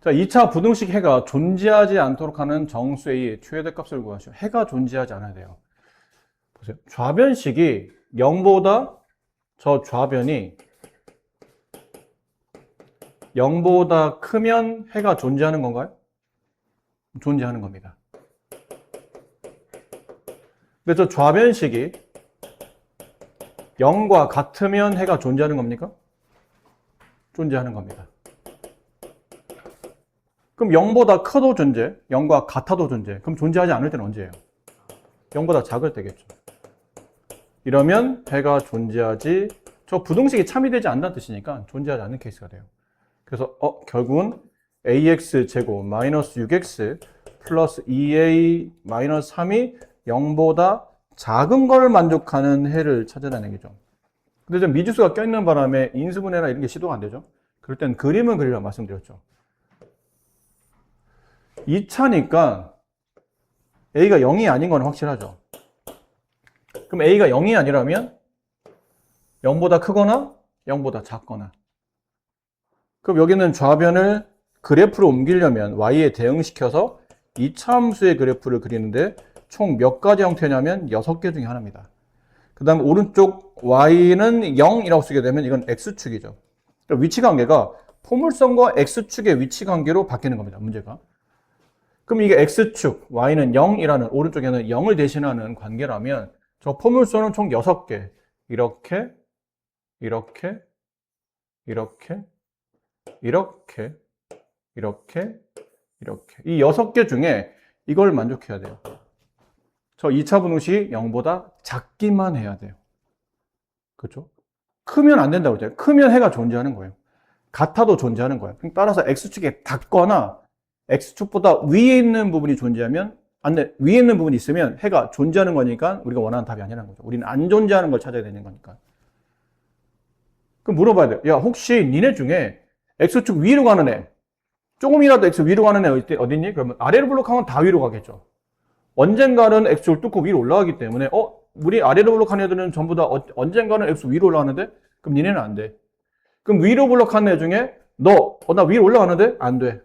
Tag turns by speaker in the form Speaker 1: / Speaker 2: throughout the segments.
Speaker 1: 자, 2차 부등식 해가 존재하지 않도록 하는 정수 A의 최대값을 구하시오. 해가 존재하지 않아야 돼요. 보세요. 좌변식이 0보다 저 좌변이 0보다 크면 해가 존재하는 건가요? 존재하는 겁니다. 근데 저 좌변식이 0과 같으면 해가 존재하는 겁니까? 존재하는 겁니다. 그럼 0보다 커도 존재, 0과 같아도 존재. 그럼 존재하지 않을 때는 언제예요? 0보다 작을 때겠죠. 이러면 해가 존재하지, 저 부등식이 참이되지 않는다는 뜻이니까 존재하지 않는 케이스가 돼요. 그래서 결국은 ax제곱 마이너스 6x 플러스 2a 마이너스 3이 0보다 작은 걸 만족하는 해를 찾으라는 얘기죠. 근데 좀 미지수가 껴있는 바람에 인수분해나 이런 게 시도가 안 되죠. 그럴 땐 그림을 그리라고 말씀드렸죠. 2차니까 a가 0이 아닌 건 확실하죠. 그럼 a가 0이 아니라면 0보다 크거나 0보다 작거나. 그럼 여기는 좌변을 그래프로 옮기려면 y에 대응시켜서 2차 함수의 그래프를 그리는데 총 몇 가지 형태냐면 6개 중에 하나입니다. 그 다음 오른쪽 y는 0이라고 쓰게 되면 이건 x축이죠. 그러니까 위치관계가 포물선과 x축의 위치관계로 바뀌는 겁니다. 문제가. 그럼 이게 x축, y는 0이라는 오른쪽에는 0을 대신하는 관계라면 저 포물선은 총 6개. 이렇게, 이렇게, 이렇게, 이렇게, 이렇게, 이렇게. 이 6개 중에 이걸 만족해야 돼요. 저 2차 분홍식이 0보다 작기만 해야 돼요. 그렇죠? 크면 안 된다고 그랬잖아요. 크면 해가 존재하는 거예요. 같아도 존재하는 거예요. 따라서 x축에 닿거나 x축보다 위에 있는 부분이 존재하면 안 돼. 위에 있는 부분이 있으면 해가 존재하는 거니까 우리가 원하는 답이 아니라는 거죠. 우리는 안 존재하는 걸 찾아야 되는 거니까. 그럼 물어봐야 돼요. 야, 혹시 니네 중에 x축 위로 가는 애, 조금이라도 x 위로 가는 애 어디 있니? 그러면 아래로 블록하면 다 위로 가겠죠. 언젠가는 x축을 뚫고 위로 올라가기 때문에 우리 아래로 블록한 애들은 전부 다 언젠가는 x 위로 올라가는데 그럼 니네는 안 돼. 그럼 위로 블록한 애 중에 나 위로 올라가는데 안 돼.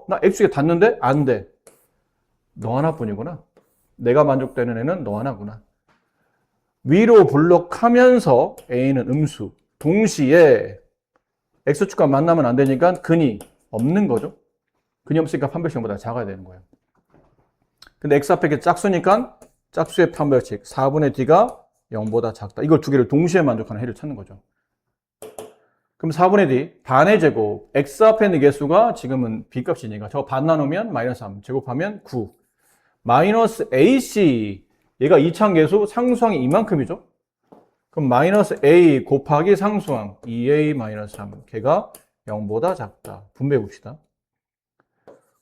Speaker 1: 나 x축에 닿는데 안 돼. 너 하나뿐이구나. 내가 만족되는 애는 너 하나구나. 위로 블록하면서 a는 음수. 동시에 x축과 만나면 안 되니까 근이 없는 거죠. 근이 없으니까 판별식보다 작아야 되는 거예요. 근데 x 앞에 짝수니까 짝수의 판별식 4분의 d가 0보다 작다. 이걸 두 개를 동시에 만족하는 해를 찾는 거죠. 그럼 4분의 d 반의 제곱 x 앞에 있는 개수가 지금은 b값이니까 저 반 나누면 마이너스 3 제곱하면 9 마이너스 ac 얘가 이차계수 상수항이 이만큼이죠. 그럼 마이너스 a 곱하기 상수항 2a 마이너스 3 걔가 0보다 작다. 분배해 봅시다.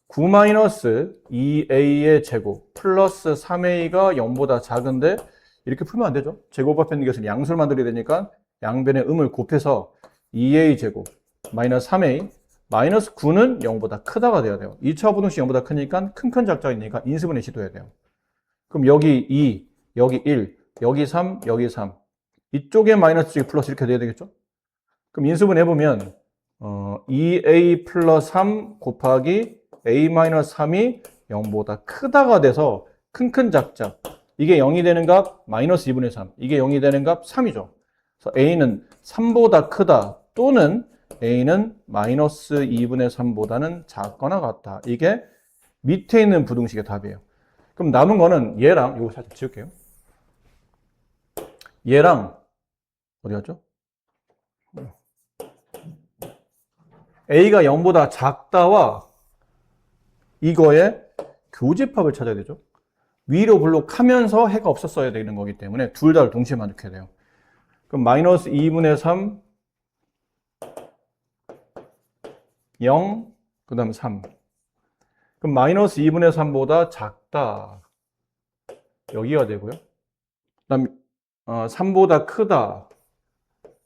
Speaker 1: 9 마이너스 2a의 제곱 플러스 3a가 0보다 작은데 이렇게 풀면 안 되죠. 제곱 앞에 있는 것은 양수를 만들어야 되니까 양변의 음을 곱해서 2a 제곱 마이너스 3a 마이너스 9는 0보다 크다가 돼야 돼요. 2차 부등식 0보다 크니까 큰 작자이니까 인수분해 시도해야 돼요. 그럼 여기 2, 여기 1, 여기 3, 여기 3 이쪽에 마이너스 쪽에 플러스 이렇게 돼야 되겠죠? 그럼 인수분해 해보면 2a 플러스 3 곱하기 a 마이너스 3이 0보다 크다가 돼서 큰 작자 이게 0이 되는 값 마이너스 2분의 3 이게 0이 되는 값 3이죠. 그래서 a는 3보다 크다 또는 a는 마이너스 2분의 3보다는 작거나 같다. 이게 밑에 있는 부등식의 답이에요. 그럼 남은 거는 얘랑 이거 살짝 지울게요. 얘랑 어디 갔죠? a가 0보다 작다와 이거의 교집합을 찾아야 되죠. 위로 블록하면서 해가 없었어야 되는 거기 때문에 둘 다를 동시에 만족해야 돼요. 그럼 마이너스 2분의 3 0 그 다음 3 그럼 마이너스 2분의 3보다 작다 여기가 되고요. 그 다음 3보다 크다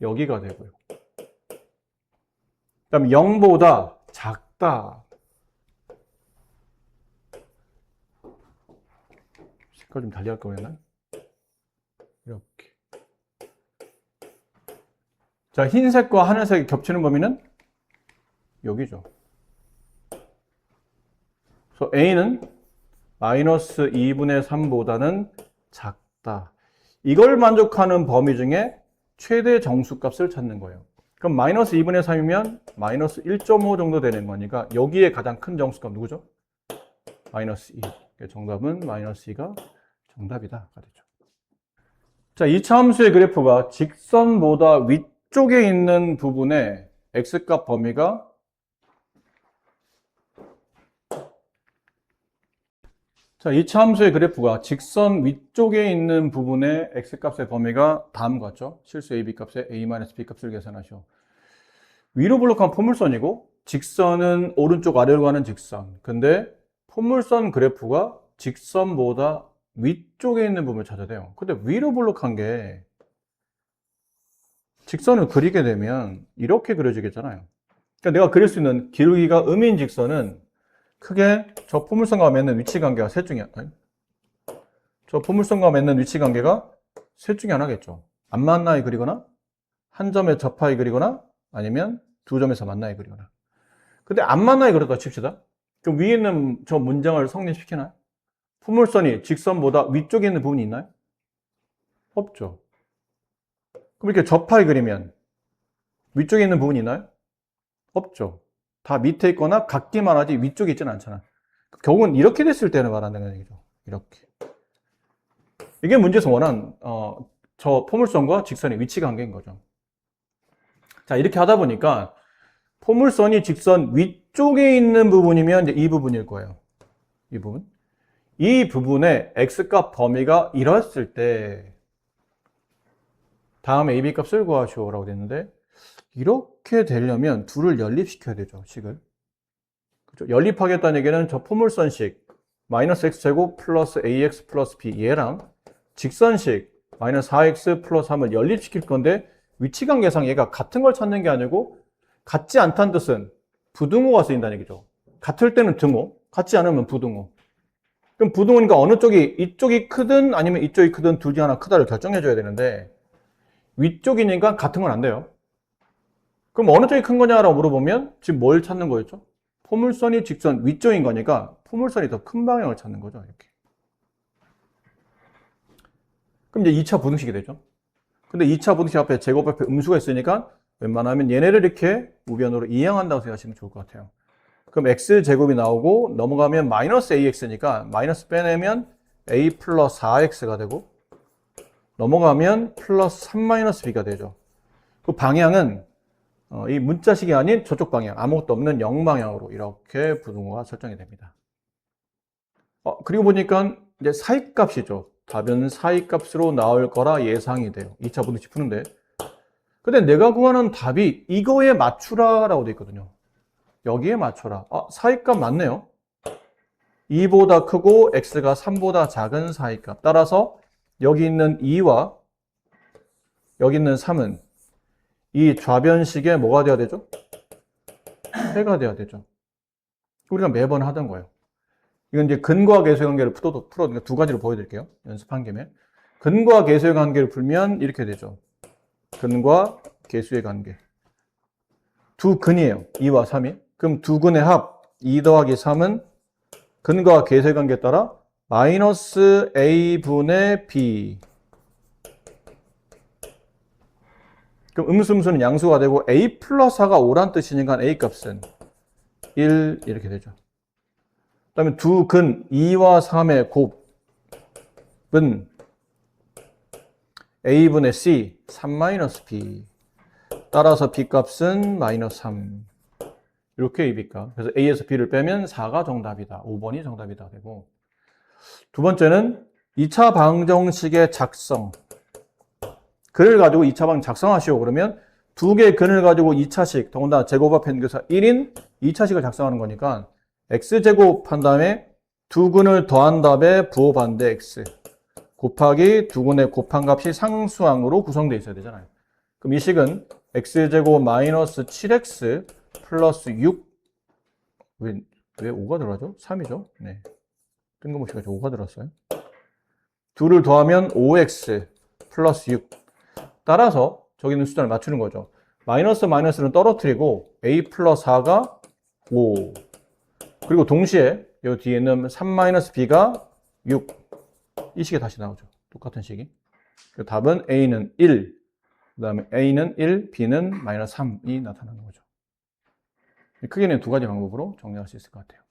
Speaker 1: 여기가 되고요. 그 다음 0보다 작다 색깔 좀 달리 할 거였나? 이렇게. 자, 흰색과 하늘색이 겹치는 범위는 여기죠. 그래서 a는 마이너스 2분의 3보다는 작다. 이걸 만족하는 범위 중에 최대 정수값을 찾는 거예요. 그럼 마이너스 2분의 3이면 마이너스 1.5 정도 되는 거니까 여기에 가장 큰 정수값 누구죠? 마이너스 2. 정답은 마이너스 2가 정답이다. 되죠. 자, 2차 함수의 그래프가 직선보다 위쪽에 있는 부분의 x값 범위가 자, 2차 함수의 그래프가 직선 위쪽에 있는 부분의 x값의 범위가 다음과 같죠? 실수 a, b 값에 a-b 값을 계산하시오. 위로 블록한 포물선이고 직선은 오른쪽 아래로 가는 직선. 근데 포물선 그래프가 직선보다 위쪽에 있는 부분을 찾아야 돼요. 근데 위로 블록한 게 직선을 그리게 되면 이렇게 그려지겠잖아요. 그러니까 내가 그릴 수 있는 기울기가 음인 직선은 크게 저 포물선과 맺는 위치관계가 셋 중에 저 포물선과 맺는 위치관계가 셋 중에 하나겠죠. 안 만나게 그리거나 한 점에 접하게 그리거나 아니면 두 점에서 만나게 그리거나. 근데 안 만나게 그렸다 칩시다. 그럼 위에 있는 저 문장을 성립시키나요? 포물선이 직선보다 위쪽에 있는 부분이 있나요? 없죠. 그럼 이렇게 접하게 그리면 위쪽에 있는 부분이 있나요? 없죠. 다 밑에 있거나 같기만 하지 위쪽에 있지는 않잖아. 결국은 이렇게 됐을 때는 말한다는 얘기죠. 이렇게. 이게 문제에서 원한 저 포물선과 직선의 위치 관계인 거죠. 자, 이렇게 하다 보니까 포물선이 직선 위쪽에 있는 부분이면 이제 이 부분일 거예요. 이 부분. 이 부분의 x값 범위가 이랬을 때 다음에 ab 값을 구하시오라고 됐는데 이렇게 되려면 둘을 연립시켜야 되죠. 식을. 그렇죠? 연립하겠다는 얘기는 저 포물선식 마이너스 x제곱 플러스 ax 플러스 b 얘랑 직선식 마이너스 4x 플러스 3을 연립시킬 건데 위치관계상 얘가 같은 걸 찾는 게 아니고 같지 않다는 뜻은 부등호가 쓰인다는 얘기죠. 같을 때는 등호, 같지 않으면 부등호. 그럼 부등호니까 어느 쪽이 이쪽이 크든 아니면 이쪽이 크든 둘 중 하나 크다를 결정해 줘야 되는데 위쪽이니까 같은 건 안 돼요. 그럼 어느 쪽이 큰 거냐라고 물어보면 지금 뭘 찾는 거였죠? 포물선이 직선 위쪽인 거니까 포물선이 더 큰 방향을 찾는 거죠. 이렇게. 그럼 이제 2차 부등식이 되죠. 근데 2차 부등식 앞에 제곱 앞에 음수가 있으니까 웬만하면 얘네를 이렇게 우변으로 이항한다고 생각하시면 좋을 것 같아요. 그럼 x제곱이 나오고 넘어가면 마이너스 ax니까 마이너스 빼내면 a 플러스 4x가 되고 넘어가면 플러스 3-b가 되죠. 그 방향은 이 문자식이 아닌 저쪽 방향, 아무것도 없는 0방향으로 이렇게 부등호가 설정이 됩니다. 그리고 보니까 이제 사이값이죠. 답은 사이값으로 나올 거라 예상이 돼요. 2차 부등식 푸는데. 근데 내가 구하는 답이 이거에 맞추라라고 돼 있거든요. 여기에 맞춰라. 사이값 맞네요. 2보다 크고 x가 3보다 작은 사이값. 따라서 여기 있는 2와 여기 있는 3은 이 좌변식에 뭐가 돼야 되죠? 해가 돼야 되죠. 우리가 매번 하던 거예요. 이건 이제 근과 계수의 관계를 풀어도 두 가지로 보여드릴게요. 연습한 김에. 근과 계수의 관계를 풀면 이렇게 되죠. 근과 계수의 관계. 두 근이에요. 2와 3이. 그럼 두 근의 합 2 더하기 3은 근과 계수의 관계에 따라 마이너스 a분의 b. 그럼 음수는 양수가 되고 a 플러스 4가 5란 뜻이니까 a 값은 1 이렇게 되죠. 그 다음에 두 근 2와 3의 곱은 a분의 c 3-b. 따라서 b 값은 마이너스 3. 이렇게 a, b 값. 그래서 a에서 b를 빼면 4가 정답이다. 5번이 정답이다 되고. 두 번째는 2차 방정식의 작성. 근을 가지고 2차 방정 작성하시오. 그러면 두 개의 근을 가지고 2차식, 더군다나 제곱 앞에 있는 교사 1인 2차식을 작성하는 거니까 x제곱 한 다음에 두 근을 더한 다음에 부호 반대 x 곱하기 두 근의 곱한 값이 상수항으로 구성되어 있어야 되잖아요. 그럼 이 식은 x제곱 마이너스 7x 플러스 6 왜 5가 들어가죠? 3이죠? 네. 뜬금없이 5가 들었어요. 둘을 더하면 5x 플러스 6. 따라서 저기 있는 숫자를 맞추는 거죠. 마이너스 마이너스는 떨어뜨리고 a 플러스 4가 5. 그리고 동시에 요 뒤에는 3-b가 6. 이 식이 다시 나오죠. 똑같은 식이. 그 답은 A는 1, 그 다음에 A는 1, B는 -3이 나타나는 거죠. 크게는 두 가지 방법으로 정리할 수 있을 것 같아요.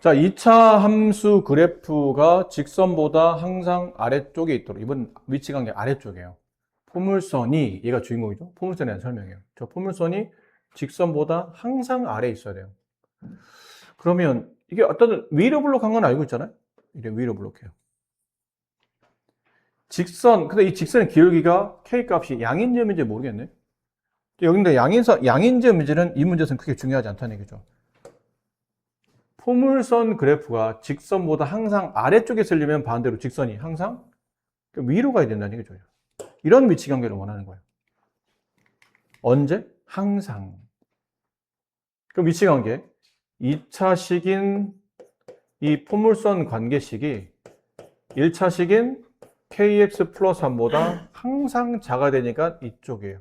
Speaker 1: 자, 2차 함수 그래프가 직선보다 항상 아래쪽에 있도록, 이번 위치관계 아래쪽이에요. 포물선이, 얘가 주인공이죠. 포물선에 대한 설명이에요. 저 포물선이 직선보다 항상 아래에 있어야 돼요. 그러면 이게 어떤 위로 블록한 건 알고 있잖아요. 이게 위로 블록해요. 직선, 근데 이 직선의 기울기가 K 값이 양인지음인지 모르겠네. 여기인데 양인지음인지는 이 문제에서는 크게 중요하지 않다는 얘기죠. 포물선 그래프가 직선보다 항상 아래쪽에 쓰려면 반대로 직선이 항상 위로 가야 된다는 얘기죠. 이런 위치 관계를 원하는 거예요. 언제? 항상. 그럼 위치 관계 2차식인 이 포물선 관계식이 1차식인 kx 플러스 3보다 항상 작아야 되니까 이쪽이에요.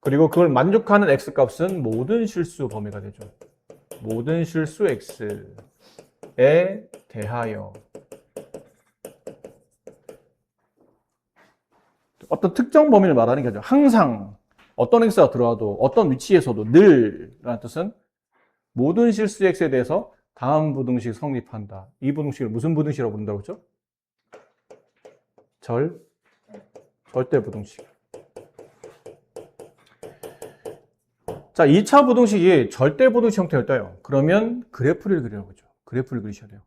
Speaker 1: 그리고 그걸 만족하는 x값은 모든 실수 범위가 되죠. 모든 실수 x에 대하여 어떤 특정 범위를 말하는 거죠. 항상 어떤 x가 들어와도 어떤 위치에서도 늘 라는 뜻은 모든 실수 x에 대해서 다음 부등식 성립한다. 이 부등식을 무슨 부등식이라고 부른다고 했죠? 절대 부등식. 자, 2차 부등식이 절대 부등식 형태를 떠요. 그러면 그래프를 그리라고 그러죠. 그래프를 그리셔야 돼요.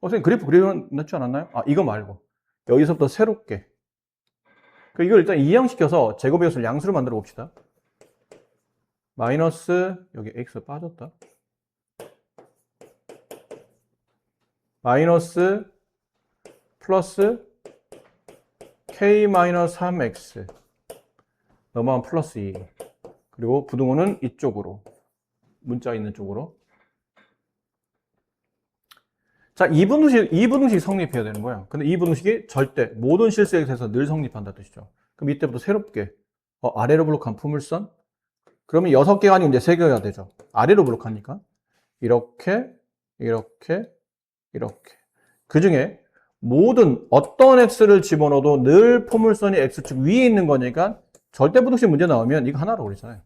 Speaker 1: 선생님 그래프 그려놨지 않았나요? 아, 이거 말고 여기서부터 새롭게 이걸 일단 이항시켜서 제곱의 양수를 만들어 봅시다. 마이너스 여기 x 빠졌다. 마이너스 플러스 k-3x 넘어가면 플러스 2 그리고 부등호는 이쪽으로 문자 있는 쪽으로. 자, 이 부등식이 성립해야 되는 거예요. 근데 이 부등식이 절대 모든 실수에 대해서 늘 성립한다 뜻이죠. 그럼 이때부터 새롭게 아래로 블록한 포물선 그러면 6개가 아니고 이제 3개가 되죠. 아래로 블록하니까 이렇게 그 중에 모든 어떤 x를 집어넣어도 늘 포물선이 x축 위에 있는 거니까 절대 부등식 문제 나오면 이거 하나로 그랬잖아요.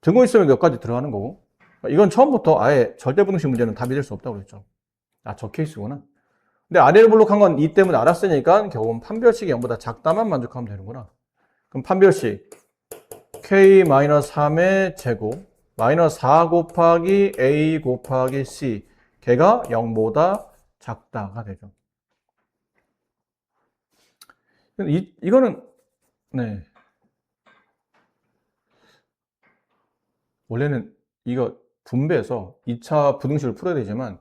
Speaker 1: 등호 있으면 몇 가지 들어가는 거고 이건 처음부터 아예 절대 부등식 문제는 답이 될 수 없다고 그랬죠. 아, 저 케이스구나. 근데 아래로 블록한 건 이 때문에 알았으니까 결국은 판별식이 0보다 작다만 만족하면 되는구나. 그럼 판별식 k-3의 제곱 마이너스 4 곱하기 a 곱하기 c 걔가 0보다 작다가 되죠. 이거는 네. 원래는 이거 분배해서 2차 부등식을 풀어야 되지만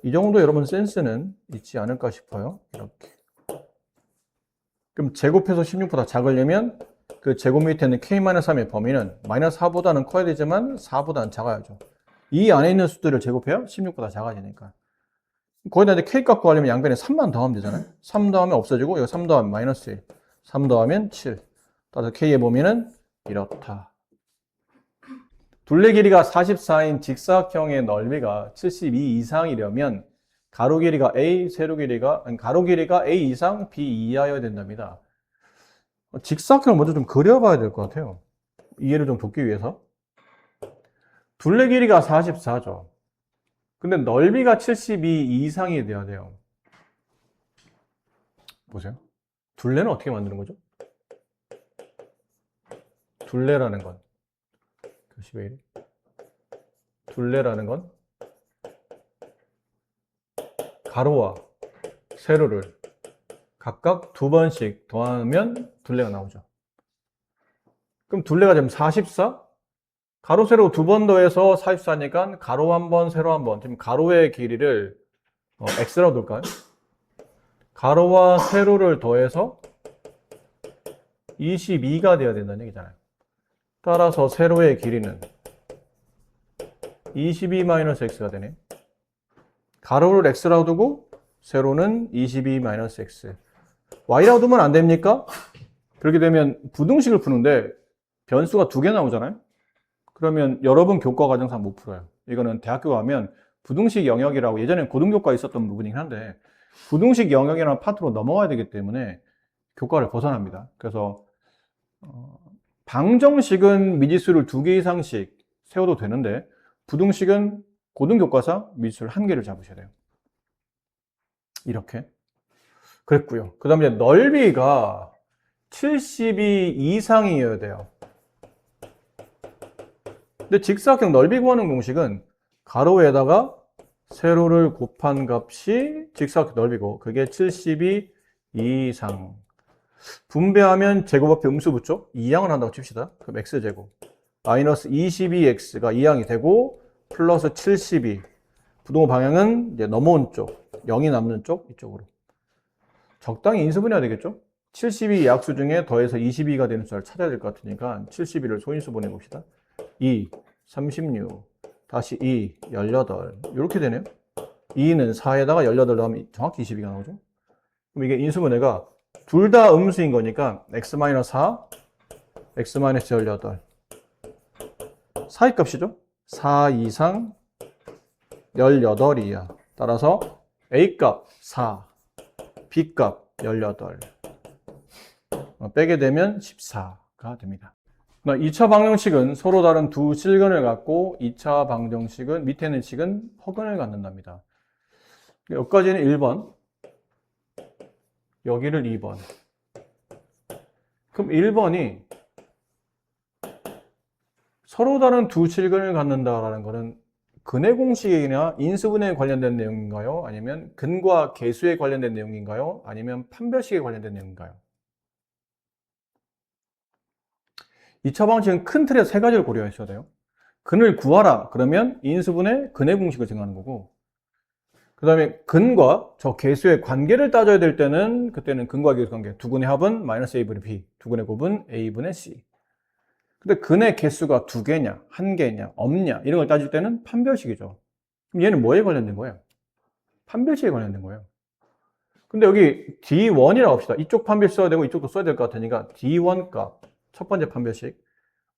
Speaker 1: 이 정도 여러분 센스는 있지 않을까 싶어요. 이렇게. 그럼 제곱해서 16보다 작으려면 그 제곱 밑에는 k-3의 범위는 마이너스 4보다는 커야 되지만 4보다는 작아야죠. 이 안에 있는 수들을 제곱해야 16보다 작아지니까. 거기다 이제 k 값 구하려면 양변에 3만 더하면 되잖아요. 3 더하면 없어지고 이거 3 더하면 마이너스 1. 3 더하면 7. 따라서 k의 범위는 이렇다. 둘레 길이가 44인 직사각형의 넓이가 72 이상이려면 가로 길이가 A, 가로 길이가 A 이상, B 이하여야 된답니다. 직사각형을 먼저 좀 그려봐야 될 것 같아요. 이해를 좀 돕기 위해서. 둘레 길이가 44죠. 근데 넓이가 72 이상이 돼야 돼요. 보세요. 둘레는 어떻게 만드는 거죠? 둘레라는 건 교시베 1. 둘레라는 건 가로와 세로를 각각 2번씩 더하면 둘레가 나오죠. 그럼 둘레가 지금 44? 가로, 세로 2번 더해서 44니까 가로 1번, 세로 1번. 지금 가로의 길이를 x라고 둘까요? 가로와 세로를 더해서 22가 되어야 된다는 얘기잖아요. 따라서 세로의 길이는 22-x가 되네. 가로를 x라고 두고 세로는 22-x. y라고 두면 안 됩니까? 그렇게 되면 부등식을 푸는데 변수가 2개 나오잖아요. 그러면 여러분 교과 과정상 못 풀어요. 이거는 대학교 가면 부등식 영역이라고 예전에 고등교과에 있었던 부분이긴 한데 부등식 영역이라는 파트로 넘어가야 되기 때문에 교과를 벗어납니다. 그래서 방정식은 미지수를 2개 이상씩 세워도 되는데 부등식은 고등교과상 미지수를 1개를 잡으셔야 돼요. 이렇게 그랬고요. 그 다음에 넓이가 70이 이상이어야 돼요. 근데 직사각형 넓이 구하는 공식은 가로에다가 세로를 곱한 값이 직사각형 넓이고 그게 70이 이상. 분배하면 제곱 앞에 음수 붙죠? 2항을 한다고 칩시다. 그럼 x제곱. 마이너스 22x가 2항이 되고 플러스 72. 부동호 방향은 이제 넘어온 쪽, 0이 남는 쪽 이쪽으로. 적당히 인수분해가 되겠죠? 72 약수 중에 더해서 22가 되는 숫자를 찾아야 될 것 같으니까 72를 소인수 보내봅시다. 2, 36, 다시 2, 18 이렇게 되네요. 2는 4에다가 18 더하면 정확히 22가 나오죠. 그럼 이게 인수분해가 둘 다 음수인 거니까 x-4, x-18 사이값이죠. 4 이상 18이야. 따라서 A값 4, B값 18 빼게 되면 14가 됩니다. 2차 방정식은 서로 다른 두 실근을 갖고 2차 방정식은 밑에 있는 식은 허근을 갖는답니다. 여기까지는 1번, 여기를 2번. 그럼 1번이 서로 다른 두 실근을 갖는다라는 것은 근의 공식이나 인수분해에 관련된 내용인가요? 아니면 근과 계수에 관련된 내용인가요? 아니면 판별식에 관련된 내용인가요? 2차 방식은 큰 틀에서 세 가지를 고려하셔야 돼요. 근을 구하라 그러면 인수분해 근의 공식을 정하는 거고 그 다음에 근과 저 계수의 관계를 따져야 될 때는 그때는 근과 계수 관계 두 근의 합은 마이너스 a분의 b, 두 근의 곱은 a분의 c. 근데 근의 개수가 2개냐, 1개냐, 없냐 이런 걸 따질 때는 판별식이죠. 그럼 얘는 뭐에 관련된 거예요? 판별식에 관련된 거예요. 근데 여기 D1이라고 합시다. 이쪽 판별식 써야 되고 이쪽도 써야 될 것 같으니까 D1 값, 첫 번째 판별식.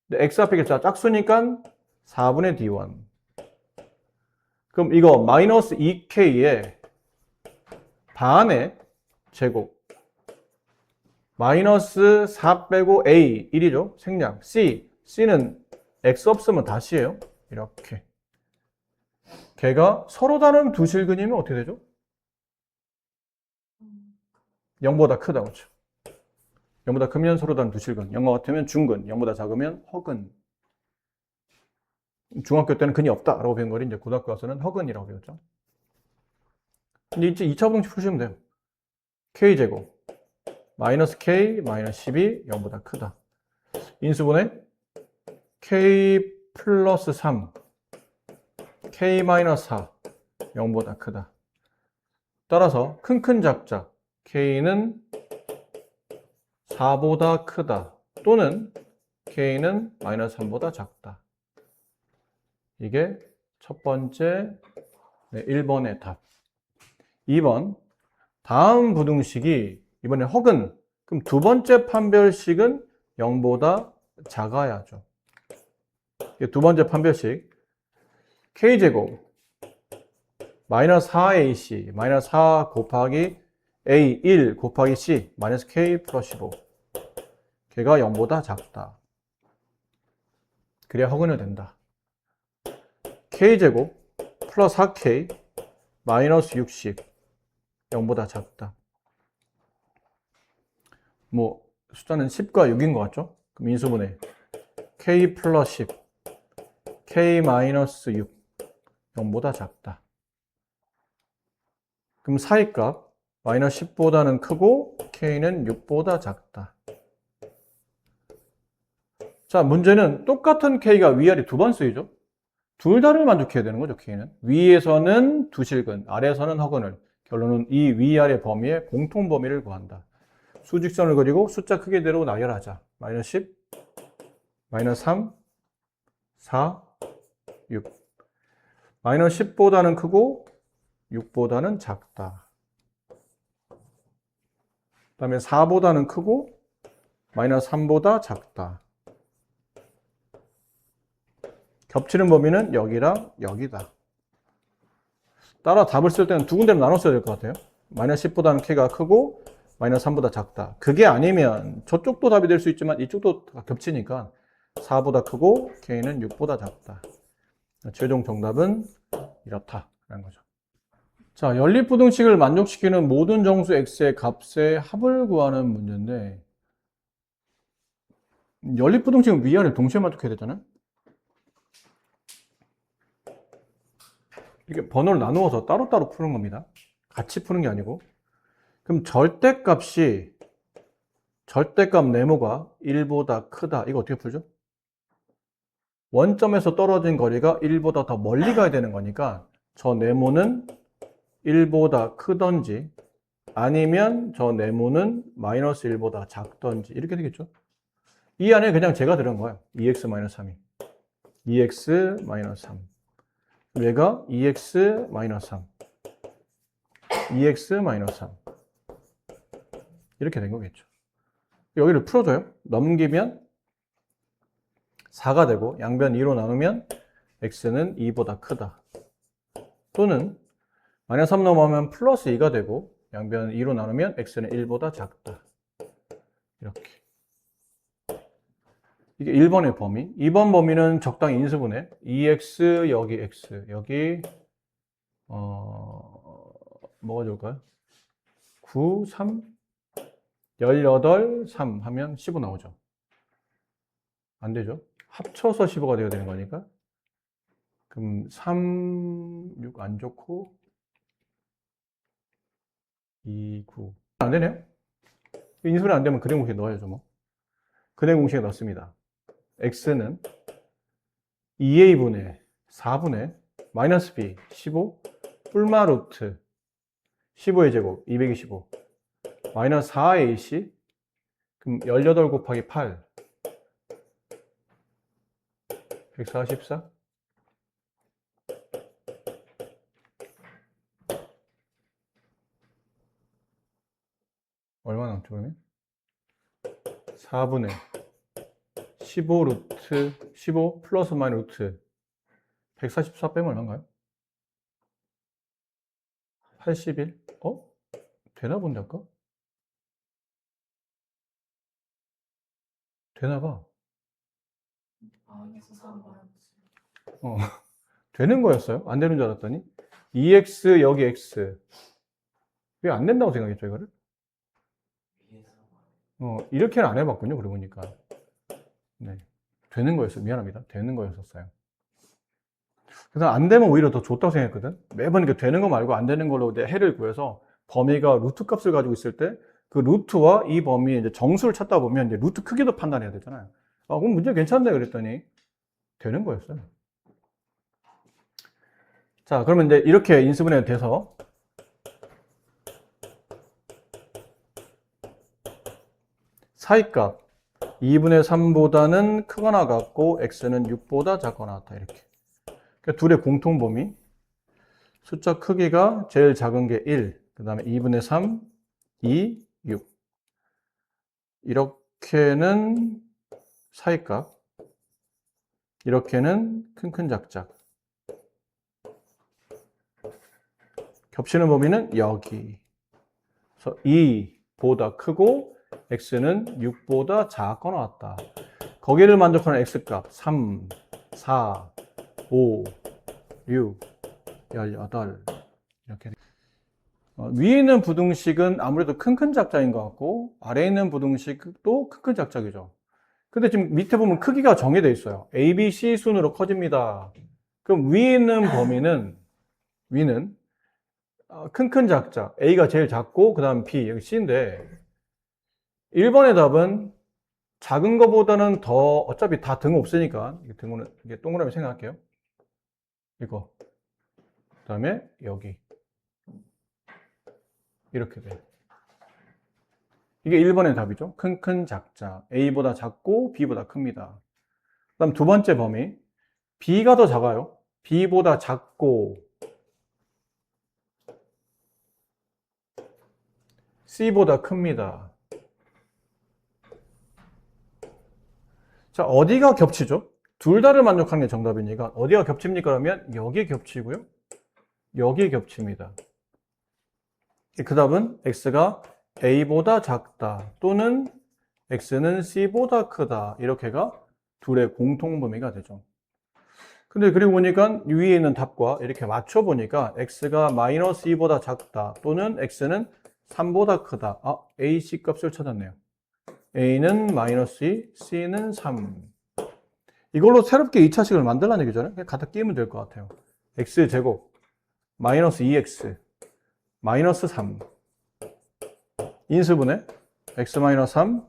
Speaker 1: 근데 X 앞에 글자 짝수니까 4분의 D1. 그럼 이거 마이너스 2K에 반의 제곱. 마이너스 4 빼고 A 1이죠. 생략. C. C는 X 없으면 다시예요. 이렇게. 걔가 서로 다른 두 실근이면 어떻게 되죠? 0보다 크다. 그렇죠? 0보다 크면 서로 다른 두 실근. 0과 같으면 중근. 0보다 작으면 허근. 중학교 때는 근이 없다라고 배운 거를 이제 고등학교 가서는 허근이라고 배웠죠. 근데 이제 2차 방식 푸시면 돼요. K제곱. 마이너스 K, 마이너스 12, 0보다 크다. 인수분해 K 플러스 3, K 마이너스 4, 0보다 크다. 따라서 큰 작자 K는 4보다 크다 또는 K는 마이너스 3보다 작다. 이게 첫 번째 1번의 답. 2번 다음 부등식이 이번에 허근. 그럼 두 번째 판별식은 0보다 작아야죠. 두 번째 판별식 K제곱 마이너스 4AC 마이너스 4 곱하기 A1 곱하기 C 마이너스 K 플러스 15 걔가 0보다 작다. 그래야 허근이 된다. K제곱 플러스 4K 마이너스 60 0보다 작다. 뭐 숫자는 10과 6인 것 같죠? 그럼 인수분해 K 플러스 10 K 마이너스 6 0보다 작다. 그럼 사이값 마이너스 10보다는 크고 K는 6보다 작다. 자, 문제는 똑같은 K가 위아래 두 번 쓰이죠? 둘 다를 만족해야 되는 거죠, K는. 위에서는 두실근, 아래에서는 허근을. 결론은 이 위아래 범위의 공통 범위를 구한다. 수직선을 그리고 숫자 크기대로 나열하자. 마이너스 10, 마이너스 3, 4, 6. 마이너스 10보다는 크고 6보다는 작다. 그 다음에 4보다는 크고 마이너스 3보다 작다. 겹치는 범위는 여기랑 여기다. 따라 답을 쓸 때는 두 군데로 나눠 써야 될 것 같아요. 마이너스 10보다는 k가 크고 마이너스 3보다 작다. 그게 아니면 저쪽도 답이 될 수 있지만 이쪽도 겹치니까 4보다 크고 k는 6보다 작다. 최종 정답은 이렇다라는 거죠. 자, 연립부등식을 만족시키는 모든 정수 x의 값의 합을 구하는 문제인데, 연립부등식은 위아래 동시에 만족해야 되잖아요. 이렇게 번호를 나누어서 따로따로 푸는 겁니다. 같이 푸는 게 아니고. 그럼 절대값 네모가 1보다 크다. 이거 어떻게 풀죠? 원점에서 떨어진 거리가 1보다 더 멀리 가야 되는 거니까 저 네모는 1보다 크던지 아니면 저 네모는 마이너스 1보다 작던지 이렇게 되겠죠. 이 안에 그냥 제가 들은 거예요. 2x-3이 2x-3 얘가 2x-3 2x-3 이렇게 된 거겠죠. 여기를 풀어줘요. 넘기면 4가 되고 양변 2로 나누면 x는 2보다 크다. 또는 마이너스 3 넘어가면 플러스 2가 되고 양변 2로 나누면 x는 1보다 작다. 이렇게. 이게 1번의 범위. 2번 범위는 적당히 인수분해. 2x 여기 x 여기 뭐가 좋을까요? 9, 3, 18, 3 하면 15 나오죠. 안 되죠. 합쳐서 15가 되어야 되는 거니까. 그럼 3, 6 안 좋고 2, 9 안 되네요. 인수분해 안 되면 근해 공식에 넣어야죠 뭐. 근해 공식에 넣습니다. x는 2a분의 4분의 마이너스 b 15 뿔마 루트 15의 제곱 225 마이너스 4ac 그럼 18 곱하기 8 144 얼마 남죠 그러면? 4분의 15 루트 15 플러스 마이너스 루트 144 빼면 얼마인가요? 81? 되나 본데 아까? 되나 봐. 되는 거였어요. 안 되는 줄 알았더니 2x 여기 x 왜 안 된다고 생각했죠 이거를? 이렇게는 안 해봤군요. 그러고 보니까 네, 되는 거였어요. 미안합니다. 되는 거였었어요. 그래서 안 되면 오히려 더 좋다고 생각했거든. 매번 이렇게 되는 거 말고 안 되는 걸로 이제 해를 구해서 범위가 루트 값을 가지고 있을 때 그 루트와 이 범위의 이제 정수를 찾다 보면 이제 루트 크기도 판단해야 되잖아요. 그럼 문제 괜찮네 그랬더니 되는 거였어요. 자, 그러면 이제 이렇게 인수분해 돼서 사이값 2분의 3보다는 크거나 같고 x는 6보다 작거나 같다 이렇게. 그러니까 둘의 공통 범위 숫자 크기가 제일 작은 게 1, 그 다음에 2분의 3, 2, 6 이렇게는 사이값 이렇게는 큰큰 작작 겹치는 범위는 여기 그래서 2보다 크고 x는 6보다 작거나 같다. 거기를 만족하는 x값 3, 4, 5, 6, 18 이렇게 위에 있는 부등식은 아무래도 큰큰 작작인 것 같고 아래에 있는 부등식도 큰큰 작작이죠. 근데 지금 밑에 보면 크기가 정해져 있어요. A, B, C 순으로 커집니다. 그럼 위에 있는 범위는 위는 큰큰 작작 A가 제일 작고 그 다음 B 여기 C인데 1번의 답은 작은 거보다는 더 어차피 다 등 없으니까 등은 이게 동그라미 생각할게요. 이거 그 다음에 여기 이렇게 돼. 이게 1번의 답이죠. 큰큰 작작 A보다 작고 B보다 큽니다. 그 다음 두 번째 범위 B가 더 작아요. B보다 작고 C보다 큽니다. 자, 어디가 겹치죠? 둘 다를 만족하는 게 정답이니까 어디가 겹칩니까? 그러면 여기 겹치고요. 여기 겹칩니다. 그 답은 x가 a보다 작다 또는 x는 c보다 크다. 이렇게가 둘의 공통범위가 되죠. 근데 그리고 보니까 위에 있는 답과 이렇게 맞춰보니까 x가 마이너스 2보다 작다 또는 x는 3보다 크다. 아, a, c 값을 찾았네요. a는 마이너스 2, c는 3. 이걸로 새롭게 2차식을 만들라는 얘기잖아요. 그냥 갖다 끼우면 될 것 같아요. x제곱 마이너스 2x 마이너스 3 인수분해 x 마이너스 3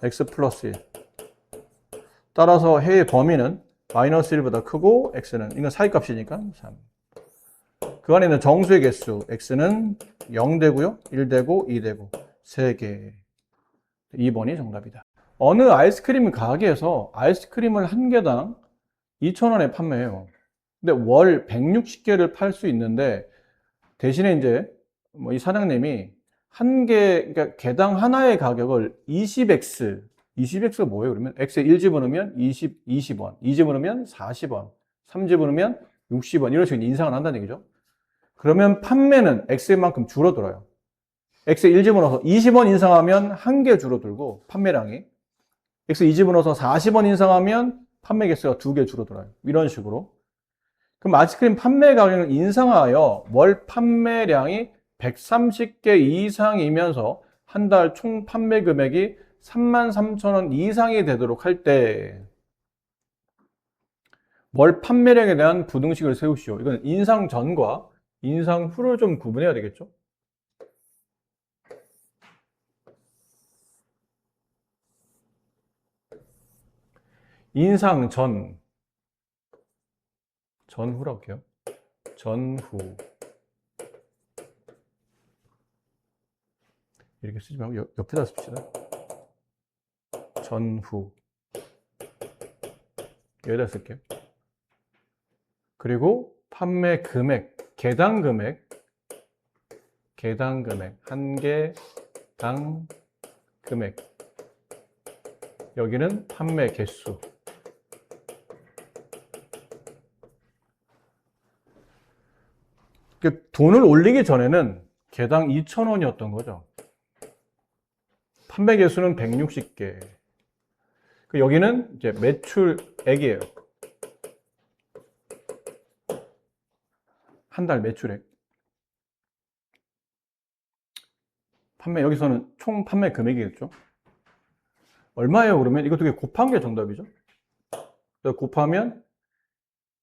Speaker 1: x 플러스 1. 따라서 해의 범위는 마이너스 1보다 크고 x는 이건 사이값이니까 3. 그 안에 있는 정수의 개수 x는 0 되고요. 1 되고 2 되고 3개. 2번이 정답이다. 어느 아이스크림 가게에서 아이스크림을 한 개당 2,000원에 판매해요. 근데 월 160개를 팔 수 있는데 대신에 이제 뭐 이 사장님이 한 개, 그러니까 개당 하나의 가격을 20x, 20x가 뭐예요? 그러면 x에 1 집어넣으면 20원, 2 집어넣으면 40원, 3 집어넣으면 60원 이런 식으로 인상을 한다는 얘기죠. 그러면 판매는 x만큼 줄어들어요. x에 1 집어넣어서 20원 인상하면 한 개 줄어들고 판매량이 x 2 집어넣어서 40원 인상하면 판매 개수가 2개 줄어들어요. 이런 식으로. 그럼 아이스크림 판매 가격을 인상하여 월 판매량이 130개 이상이면서 한 달 총 판매 금액이 33,000원 이상이 되도록 할 때 월 판매량에 대한 부등식을 세우시오. 이건 인상 전과 인상 후를 좀 구분해야 되겠죠? 인상 전후라고 할게요. 전후. 이렇게 쓰지 말고 옆에다 씁시다. 전후. 여기다 쓸게요. 그리고 판매 금액, 개당 금액, 한 개당 금액. 여기는 판매 개수. 돈을 올리기 전에는 개당 2,000원이었던 거죠. 판매 개수는 160개. 여기는 이제 매출액이에요. 한 달 매출액. 여기서는 총 판매 금액이겠죠. 얼마예요? 그러면 이것도 곱한 게 정답이죠. 곱하면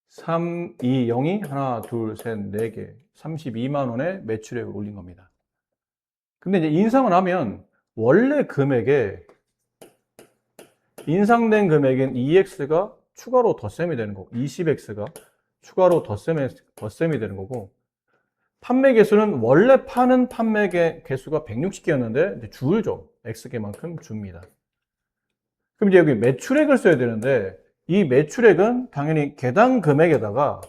Speaker 1: 3, 2, 0이 하나, 둘, 셋, 4개. 32만 원의 매출액을 올린 겁니다. 근데 이제 인상을 하면 원래 금액에 인상된 금액인 EX가 추가로 덧셈이 되는 거고 20X가 추가로 덧셈이 되는 거고 판매 개수는 원래 파는 판매 개수가 160개였는데 줄죠. X개만큼 줍니다. 그럼 이제 여기 매출액을 써야 되는데 이 매출액은 당연히 개당 금액에다가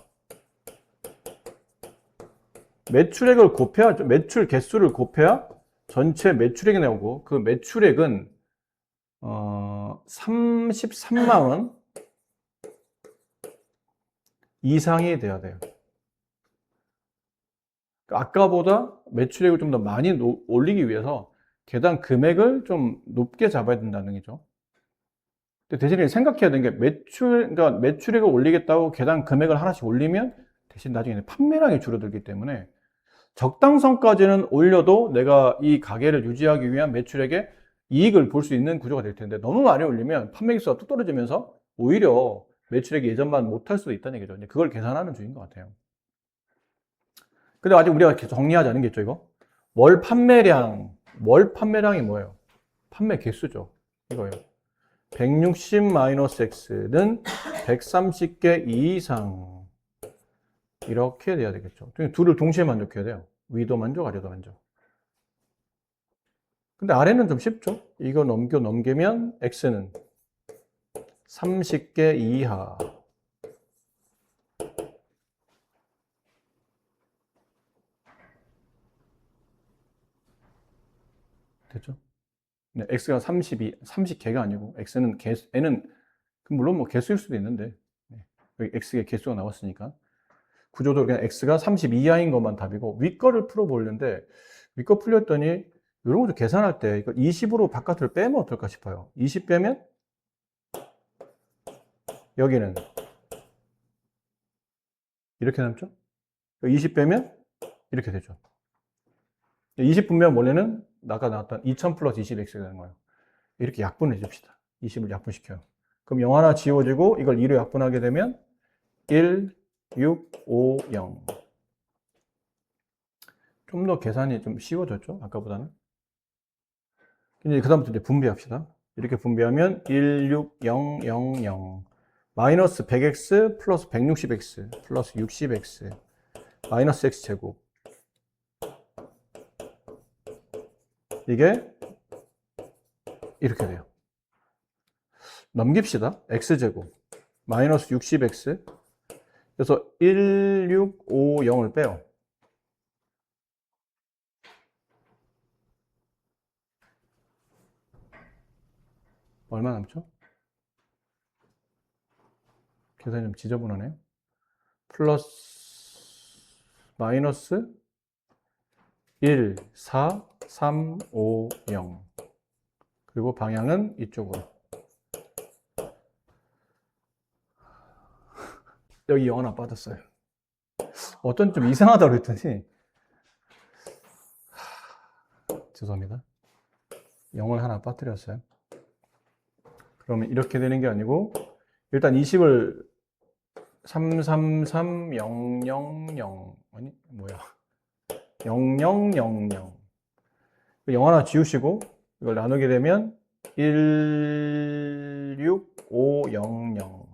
Speaker 1: 매출액을 곱해야, 매출 개수를 곱해야 전체 매출액이 나오고 그 매출액은 33만 원 이상이 돼야 돼요. 아까보다 매출액을 좀 더 많이 올리기 위해서 개당 금액을 좀 높게 잡아야 된다는 얘기죠. 근데 대신에 생각해야 되는 게 그러니까 매출액을 올리겠다고 개당 금액을 하나씩 올리면 대신 나중에 판매량이 줄어들기 때문에 적당선까지는 올려도 내가 이 가게를 유지하기 위한 매출액에 이익을 볼 수 있는 구조가 될 텐데 너무 많이 올리면 판매 개수가 뚝 떨어지면서 오히려 매출액이 예전만 못할 수도 있다는 얘기죠. 그걸 계산하는 중인 것 같아요. 근데 아직 우리가 이렇게 정리하지 않은 게 있죠, 이거? 월 판매량이 뭐예요? 판매 개수죠. 이거예요. 160-x는 130개 이상. 이렇게 돼야 되겠죠. 둘을 동시에 만족해야 돼요. 위도 만족, 아래도 만족. 근데 아래는 좀 쉽죠? 이거 넘기면 x는 30개 이하. 됐죠? 네, x가 30개가 아니고 n은 물론 뭐 개수일 수도 있는데, 여기 x의 개수가 나왔으니까. 구조적으로 그냥 x가 32 이하인 것만 답이고, 위 거를 풀어보려는데, 위 거 풀렸더니, 이런 것도 계산할 때, 이거 20으로 바깥을 빼면 어떨까 싶어요. 20 빼면, 여기는 이렇게 남죠? 20 빼면, 이렇게 되죠. 20 분면 원래는, 아까 나왔던 2000 플러스 20x가 되는 거예요. 이렇게 약분해 줍시다. 20을 약분시켜요. 그럼 0 하나 지워지고, 이걸 2로 약분하게 되면, 1, 6, 5, 0. 좀 더 계산이 좀 쉬워졌죠? 아까보다는. 이제 그다음부터 이제 분배합시다. 이렇게 분배하면 1, 6, 0, 0, 0. 마이너스 100x 플러스 160x 플러스 60x 마이너스 x제곱. 이게 이렇게 돼요. 넘깁시다. x제곱 마이너스 60x. 그래서 1, 6, 5, 0을 빼요. 얼마 남죠? 계산이 좀 지저분하네요. 플러스 마이너스 1, 4, 3, 5, 0. 그리고 방향은 이쪽으로. 여기 0 하나 빠졌어요. 어떤 좀 이상하다고 그랬더니 죄송합니다. 0을 하나 빠뜨렸어요. 그러면 이렇게 되는 게 아니고 일단 20을 333000 아니 뭐야 0000 0 하나 지우시고 이걸 나누게 되면 16500.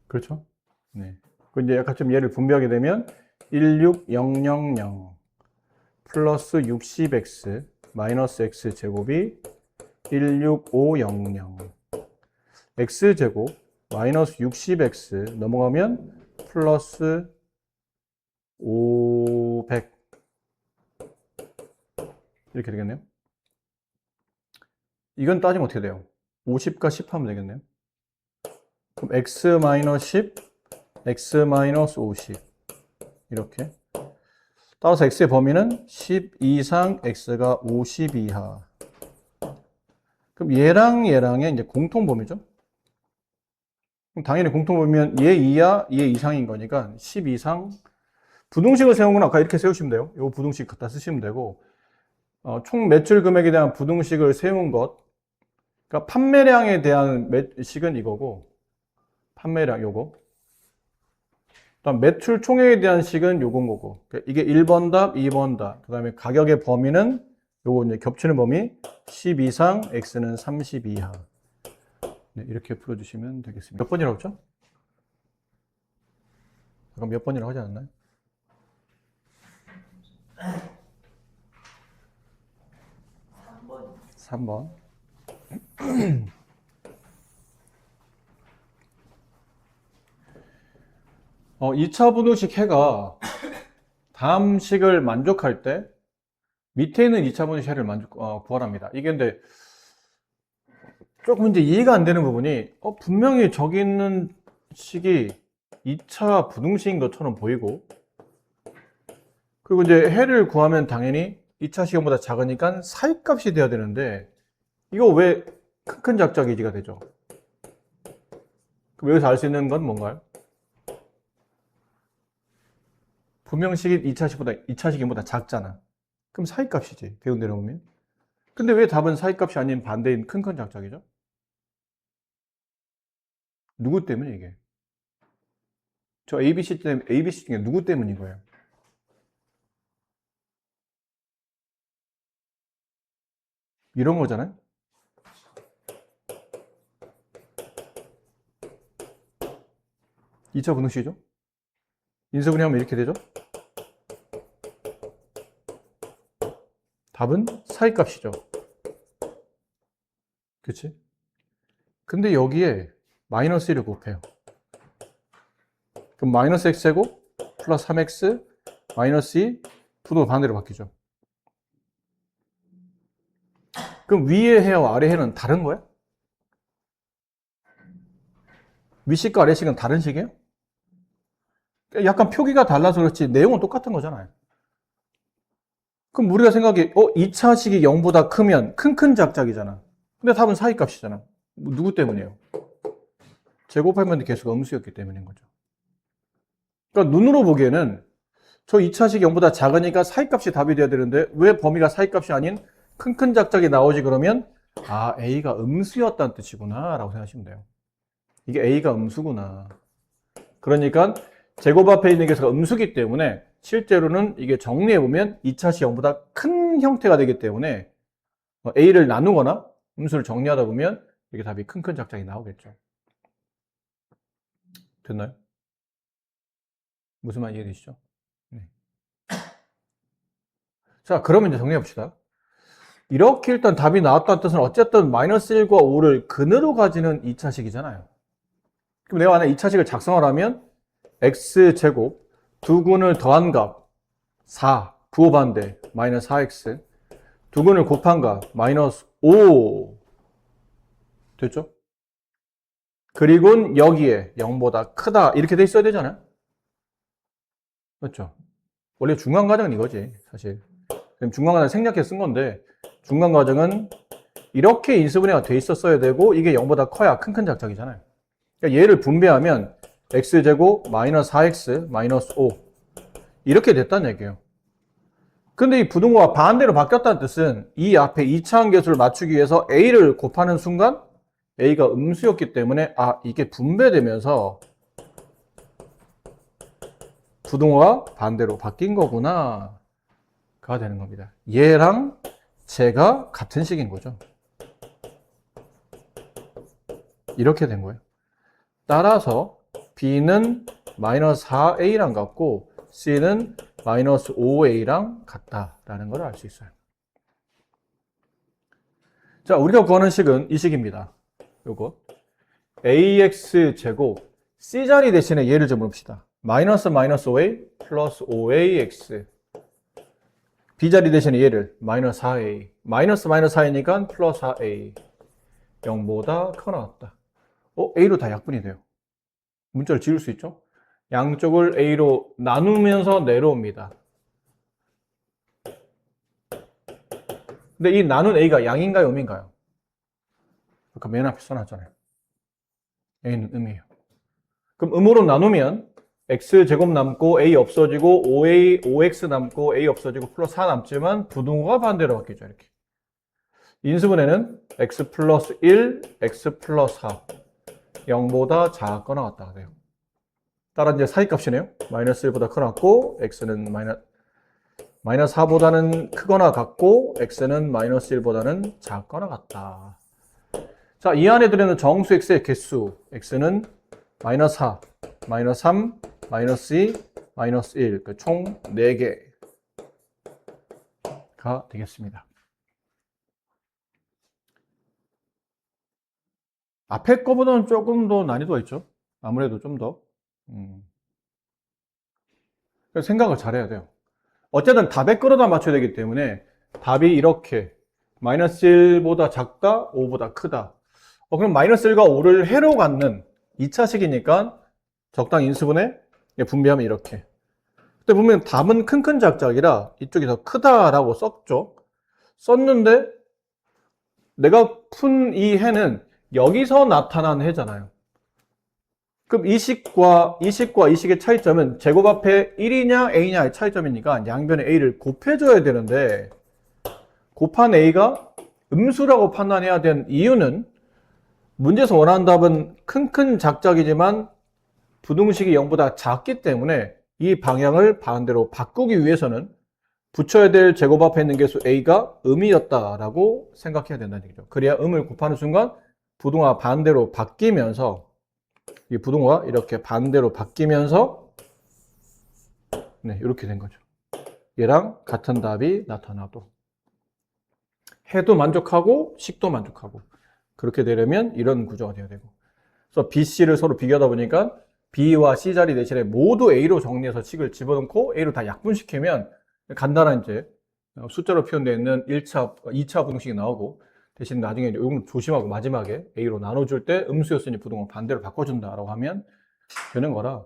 Speaker 1: 그렇죠? 네. 그 이제 약간 좀 얘를 분배하게 되면 16000 플러스 60x 마이너스 x 제곱이 16500. x 제곱 마이너스 60x 넘어가면 플러스 500 이렇게 되겠네요. 이건 따지면 어떻게 돼요? 50과 10 하면 되겠네요. 그럼 x 마이너스 10, x 마이너스 50 이렇게. 따라서 x의 범위는 10 이상 x가 50 이하. 그럼 얘랑 얘랑의 이제 공통 범위죠. 그럼 당연히 공통 범위면 얘 이하, 얘 이상인 거니까 10 이상. 부등식을 세운 건 아까 이렇게 세우시면 돼요. 이 부등식 갖다 쓰시면 되고, 총 매출 금액에 대한 부등식을 세운 것, 그러니까 판매량에 대한 식은 이거고, 판매량 요거. 그다음 매출 총액에 대한 식은 요건 거고. 그러니까 이게 1번 답, 2번 답. 그다음에 가격의 범위는 요거 이제 겹치는 범위 10 이상, x는 30 이하. 네, 이렇게 풀어주시면 되겠습니다. 몇 번이라고 했죠? 잠깐 몇 번이라고 하지 않았나요? 3번. 2차 분호식 해가 다음 식을 만족할 때 밑에 있는 2차 분호식 해를 구하랍니다. 이게 근데 조금 이제 이해가 안 되는 부분이 분명히 저기 있는 식이 2차 부등식인 것처럼 보이고 그리고 이제 해를 구하면 당연히 2차 시간보다 작으니까 사이값이 돼야 되는데 이거 왜 큰 작자 기지가 되죠? 그럼 여기서 알 수 있는 건 뭔가요? 분명 식이 2차 시간보다 작잖아. 그럼 사이값이지. 배운 대로 보면. 근데 왜 답은 사이값이 아닌 반대인 큰 작자기죠? 누구 때문에 이게? 저 ABC 때문에, ABC 중에 누구 때문인 거예요? 이런 거잖아요? 이차 분등식이죠? 인수분해 하면 이렇게 되죠? 답은 사이값이죠. 그치? 근데 여기에 마이너스 1을 곱해요. 그럼 마이너스 x제곱 플러스 3x 마이너스 2 부동호 반대로 바뀌죠. 그럼 위의 해와 아래 해는 다른 거야? 위식과 아래식은 다른 식이에요? 약간 표기가 달라서 그렇지 내용은 똑같은 거잖아요. 그럼 우리가 생각해 2차식이 0보다 크면 큰 작작이잖아. 근데 답은 사이값이잖아. 누구 때문이에요? 제곱하면 개수가 음수였기 때문인 거죠. 그러니까 눈으로 보기에는 저 2차식이 0보다 작으니까 사이값이 답이 돼야 되는데 왜 범위가 사이값이 아닌 큰 작작이 나오지 그러면 A가 음수였다는 뜻이구나 라고 생각하시면 돼요. 이게 A가 음수구나. 그러니까 제곱 앞에 있는 개수가 음수기 때문에 실제로는 이게 정리해보면 2차식 0보다 큰 형태가 되기 때문에 A를 나누거나 음수를 정리하다 보면 이게 답이 큰 작작이 나오겠죠. 됐나요? 무슨 말 이해되시죠? 네. 자, 그러면 이제 정리해봅시다. 이렇게 일단 답이 나왔다는 뜻은 어쨌든 마이너스 1과 5를 근으로 가지는 2차식이잖아요. 그럼 내가 만약 2차식을 작성하려면 x제곱 두 근을 더한 값 4, 부호 반대 마이너스 4x 두 근을 곱한 값 마이너스 5 됐죠? 그리고 여기에 0보다 크다 이렇게 돼 있어야 되잖아요. 그렇죠? 원래 중간과정은 이거지 사실. 중간과정 생략해서 쓴 건데 중간과정은 이렇게 인수분해가 돼 있었어야 되고 이게 0보다 커야 큰 작작이잖아요. 그러니까 얘를 분배하면 x제곱 마이너스 4x 마이너스 5 이렇게 됐다는 얘기예요. 근데 이 부등호가 반대로 바뀌었다는 뜻은 이 앞에 2차원 개수를 맞추기 위해서 a를 곱하는 순간 a가 음수였기 때문에 이게 분배되면서 부등호가 반대로 바뀐 거구나 가 되는 겁니다. 얘랑 쟤가 같은 식인 거죠. 이렇게 된 거예요. 따라서 B는 마이너스 4A랑 같고 C는 마이너스 5A랑 같다라는 걸 알 수 있어요. 자, 우리가 구하는 식은 이 식입니다. 요거 AX 제곱 C자리 대신에 얘를 좀 봅시다. 마이너스 5A 플러스 5AX B자리 대신에 얘를 마이너스 4A 마이너스 4이니까 플러스 4A 0보다 커 나왔다. A로 다 약분이 돼요. 문자를 지울 수 있죠? 양쪽을 A로 나누면서 내려옵니다. 근데 이 나눈 A가 양인가요, 음인가요? 아까 맨 앞에 써놨잖아요. A는 음이에요. 그럼 음으로 나누면 X제곱 남고 A 없어지고 5A, 5X 남고 A 없어지고 플러스 4 남지만 부등호가 반대로 바뀌죠. 이렇게. 인수분해는 X 플러스 1, X 플러스 4 0보다 작거나 같다가 돼요. 따라 이제 사이값이네요. 마이너스 1보다 커놨고 x는 마이너스 4보다는 크거나 같고 x는 마이너스 1보다는 작거나 같다. 자, 이 안에 들어있는 정수 x의 개수 x는 마이너스 4, 마이너스 3, 마이너스 2, 마이너스 1, 총 4개가 되겠습니다. 앞에 거보다는 조금 더 난이도가 있죠. 아무래도 좀 더. 생각을 잘해야 돼요. 어쨌든 답에 끌어다 맞춰야 되기 때문에 답이 이렇게 마이너스 1보다 작다, 5보다 크다. 그럼 마이너스 1과 5를 해로 갖는 2차식이니까 적당 인수분해 분배하면 이렇게. 근데 보면 답은 큰 작작이라 이쪽이 더 크다라고 썼죠. 썼는데 내가 푼 이 해는 여기서 나타난 해잖아요. 그럼 이 식과 이 식의 차이점은 제곱 앞에 1이냐 A냐의 차이점이니까 양변에 A를 곱해줘야 되는데 곱한 A가 음수라고 판단해야 되는 이유는 문제에서 원하는 답은 큰 작작이지만 부등식이 0보다 작기 때문에 이 방향을 반대로 바꾸기 위해서는 붙여야 될 제곱 앞에 있는 개수 A가 음이었다라고 생각해야 된다는 얘기죠. 그래야 음을 곱하는 순간 부등호가 반대로 바뀌면서 이 부등호가 이렇게 반대로 바뀌면서 이렇게 된 거죠. 얘랑 같은 답이 나타나도 해도 만족하고 식도 만족하고 그렇게 되려면 이런 구조가 되어야 되고 그래서 B, C를 서로 비교하다 보니까 B와 C 자리 대신에 모두 A로 정리해서 식을 집어넣고 A로 다 약분시키면 간단한 이제 숫자로 표현되어 있는 1차, 2차 부등식이 나오고 대신 나중에 이건 조심하고 마지막에 A로 나눠줄 때 음수였으니 부등호 반대로 바꿔준다라고 하면 되는 거라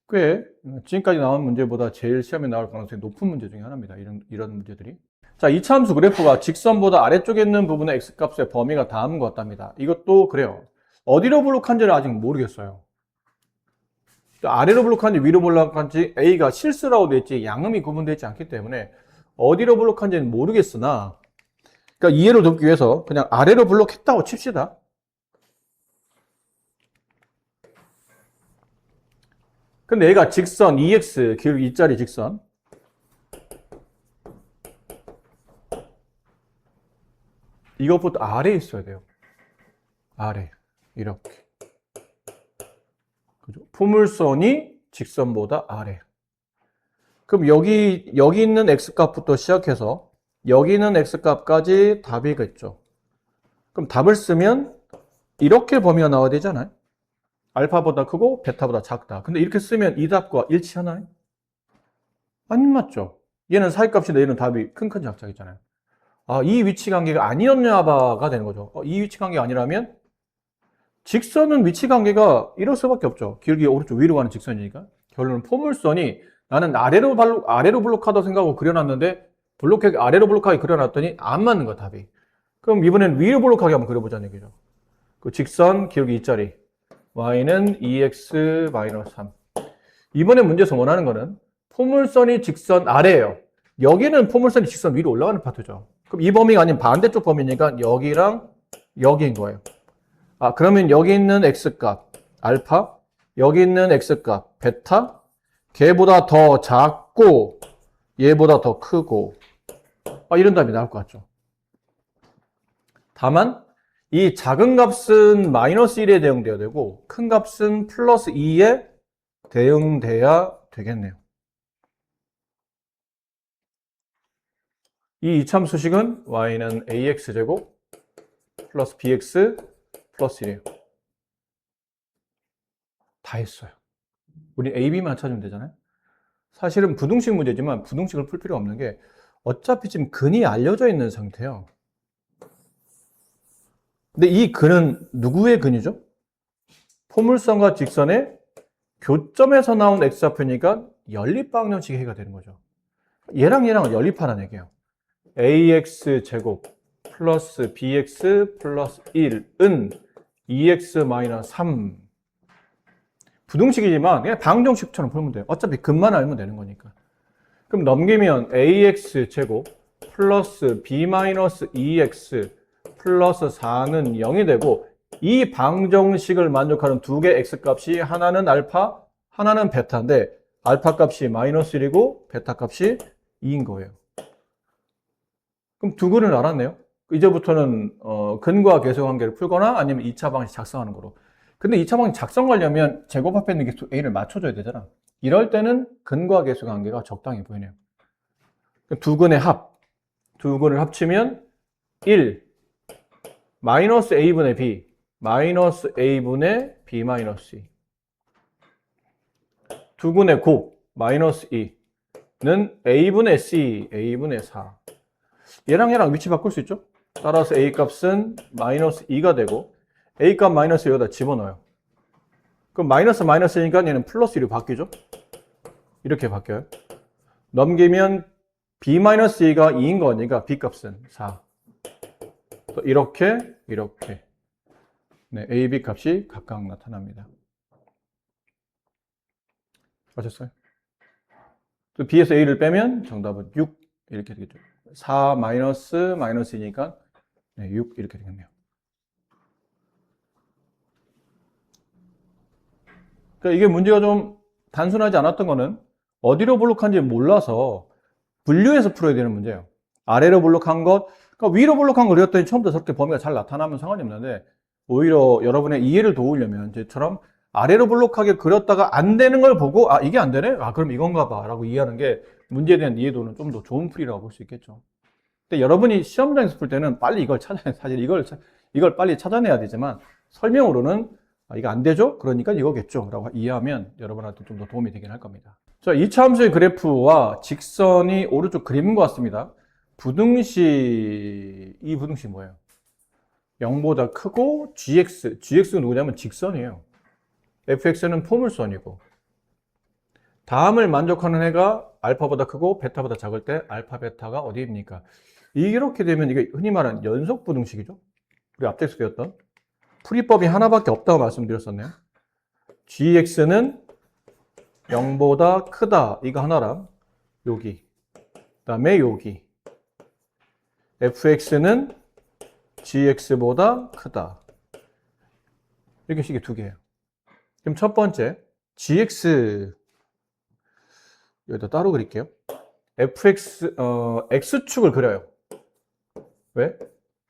Speaker 1: 꽤 지금까지 나온 문제보다 제일 시험에 나올 가능성이 높은 문제 중에 하나입니다. 이런 문제들이. 자, 이차 함수 그래프가 직선보다 아래쪽에 있는 부분의 x값의 범위가 다음과 같답니다. 이것도 그래요. 어디로 블록한지를 아직 모르겠어요. 아래로 블록한지 위로 블록한지 A가 실수라고 되어 있지 양음이 구분되어 있지 않기 때문에 어디로 블록한지는 모르겠으나 그러니까 이해를 돕기 위해서 그냥 아래로 블록했다고 칩시다. 근데 얘가 직선 2x 길이 2짜리 직선 이것부터 아래에 있어야 돼요. 아래 이렇게 그죠? 포물선이 직선보다 아래. 그럼 여기 있는 x값부터 시작해서 여기 있는 x값까지 답이겠죠. 그럼 답을 쓰면 이렇게 범위가 나와야 되잖아요. 알파보다 크고 베타보다 작다. 근데 이렇게 쓰면 이 답과 일치하나요? 안 맞죠. 얘는 사이값인데 얘는 답이 큰 작작이잖아요. 아, 이 위치 관계가 아니었냐 봐가 되는 거죠. 이 위치 관계가 아니라면 직선은 위치 관계가 이럴 수밖에 없죠. 길게 오른쪽 위로 가는 직선이니까. 결론은 포물선이 나는 아래로 블록하다고 생각하고 그려놨는데 아래로 블록하게 그려놨더니 안 맞는 거야, 답이. 그럼 이번엔 위로 블록하게 한번 그려보자는 얘기죠. 그 직선 기울기 2짜리 y는 2x-3. 이번에 문제에서 원하는 거는 포물선이 직선 아래예요. 여기는 포물선이 직선 위로 올라가는 파트죠. 그럼 이 범위가 아닌 반대쪽 범위니까 여기랑 여기인 거예요. 아, 그러면 여기 있는 x값 알파, 여기 있는 x값 베타, 걔보다 더 작고 얘보다 더 크고 이런 답이 나올 것 같죠. 다만 이 작은 값은 마이너스 1에 대응돼야 되고 큰 값은 플러스 2에 대응돼야 되겠네요. 이 이참수식은 y는 ax제곱 플러스 bx 플러스 1이에요. 다 했어요. 우리 a, b만 찾으면 되잖아요. 사실은 부등식 문제지만 부등식을 풀 필요 없는 게 어차피 지금 근이 알려져 있는 상태예요. 근데 이 근은 누구의 근이죠? 포물선과 직선의 교점에서 나온 x좌표니까 연립방정식 해가 되는 거죠. 얘랑 얘랑은 연립하라는 얘기예요. ax제곱 플러스 bx 플러스 1은 2x-3 부등식이지만 그냥 방정식처럼 풀면 돼요. 어차피 근만 알면 되는 거니까. 그럼 넘기면 ax제곱 플러스 b-2x 플러스 4는 0이 되고 이 방정식을 만족하는 두 개 x값이 하나는 알파, 하나는 베타인데 알파 값이 마이너스 1이고 베타 값이 2인 거예요. 그럼 두 근을 알았네요. 이제부터는 근과 계수 관계를 풀거나 아니면 2차 방식 작성하는 거로. 근데 2차 방식 작성하려면 제곱 앞에 있는 개수 a를 맞춰줘야 되잖아. 이럴 때는 근과 계수 관계가 적당히 보이네요. 두 근의 두 근을 합치면 1 마이너스 a분의 b 마이너스 a분의 b 마이너스 2. 두 근의 곱 마이너스 2는 a분의 c a분의 4. 얘랑 위치 바꿀 수 있죠? 따라서 a 값은 마이너스 2가 되고 a 값 마이너스 여기다 집어넣어요. 그럼 마이너스니까 얘는 플러스 1로 바뀌죠? 이렇게 바뀌어요. 넘기면 b-2가 2인 거니까 b 값은 4. 이렇게 네, a, b 값이 각각 나타납니다. 아셨어요? 또 b에서 a를 빼면 정답은 6 이렇게 되겠죠. 4 마이너스이니까 6 이렇게 되겠네요. 그러니까 이게 문제가 좀 단순하지 않았던 거는 어디로 블록한지 몰라서 분류해서 풀어야 되는 문제예요. 아래로 블록한 것, 그러니까 위로 블록한 걸 그렸더니 처음부터 저렇게 범위가 잘 나타나면 상관이 없는데 오히려 여러분의 이해를 도우려면 저처럼 아래로 블록하게 그렸다가 안 되는 걸 보고 이게 안 되네? 그럼 이건가 봐 라고 이해하는 게 문제에 대한 이해도는 좀 더 좋은 풀이라고 볼 수 있겠죠. 근데 여러분이 시험장에서 풀 때는 빨리 이걸 찾아야 사실 이걸 빨리 찾아내야 되지만 설명으로는 이거 안 되죠? 그러니까 이거겠죠? 라고 이해하면 여러분한테 좀 더 도움이 되긴 할 겁니다. 자, 이차 함수의 그래프와 직선이 오른쪽 그림인 것 같습니다. 부등식, 이 부등식 뭐예요? 0보다 크고 gx가 누구냐면 직선이에요. fx는 포물선이고, 다음을 만족하는 해가 알파보다 크고 베타보다 작을 때 알파 베타가 어디입니까? 이렇게 되면 이게 흔히 말하는 연속 부등식이죠. 우리 앞tex트 배웠던 풀이법이 하나밖에 없다고 말씀드렸었네요. gx는 0보다 크다, 이거 하나랑 여기, 그 다음에 여기 fx는 gx보다 크다, 이렇게 식이 두 개예요. 그럼 첫 번째 gx 여기다 따로 그릴게요. fx x축을 그려요. 왜?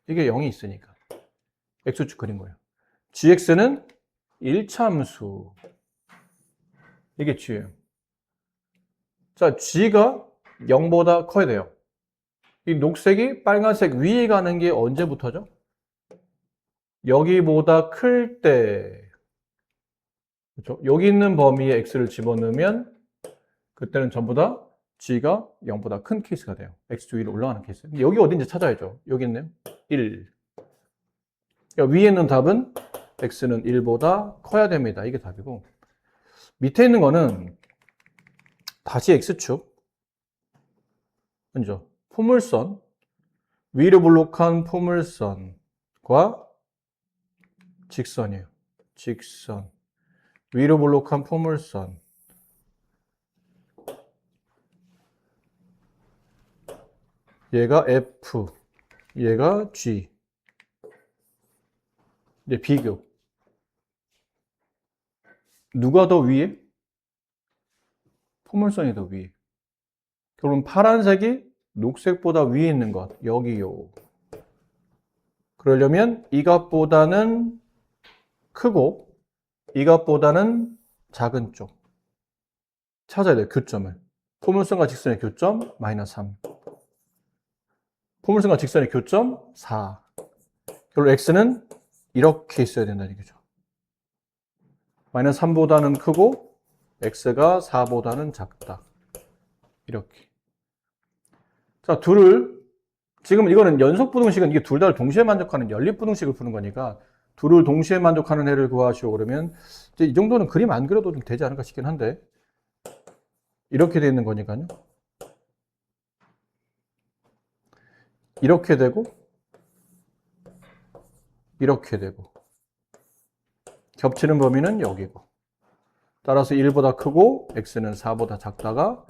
Speaker 1: 이게 0이 있으니까 x축 그린 거예요. gx는 1참수, 이게 g예요. 자, g가 0보다 커야 돼요. 이 녹색이 빨간색 위에 가는 게 언제부터죠? 여기보다 클 때, 그렇죠? 여기 있는 범위에 x를 집어넣으면 그때는 전부 다 g가 0보다 큰 케이스가 돼요. x 위로 올라가는 케이스. 근데 여기 어딘지 찾아야죠. 여기 있네요. 1. 그러니까 위에 있는 답은 x는 1보다 커야 됩니다. 이게 답이고, 밑에 있는 거는 다시 x축, 먼저 포물선, 위로 볼록한 포물선과 직선이에요. 직선, 위로 볼록한 포물선, 얘가 F, 얘가 G. 이제 비교. 누가 더 위에? 포물선이 더 위에. 그럼 파란색이 녹색보다 위에 있는 것, 여기요. 그러려면 이 값보다는 크고 이 값보다는 작은 쪽 찾아야 돼요. 교점을. 포물선과 직선의 교점 마이너스 3. 포물선과 직선의 교점 4. 결국 x는 이렇게 있어야 된다는 얘기죠. 마이너스 3보다는 크고 x가 4보다는 작다. 이렇게. 자, 지금 이거는 연속부등식은 이게 둘 다를 동시에 만족하는 연립부등식을 푸는 거니까 둘을 동시에 만족하는 해를 구하시오 그러면 이제 이 정도는 그림 안 그려도 좀 되지 않을까 싶긴 한데, 이렇게 되어 있는 거니까요. 이렇게 되고 이렇게 되고 겹치는 범위는 여기고, 따라서 1보다 크고 x는 4보다 작다가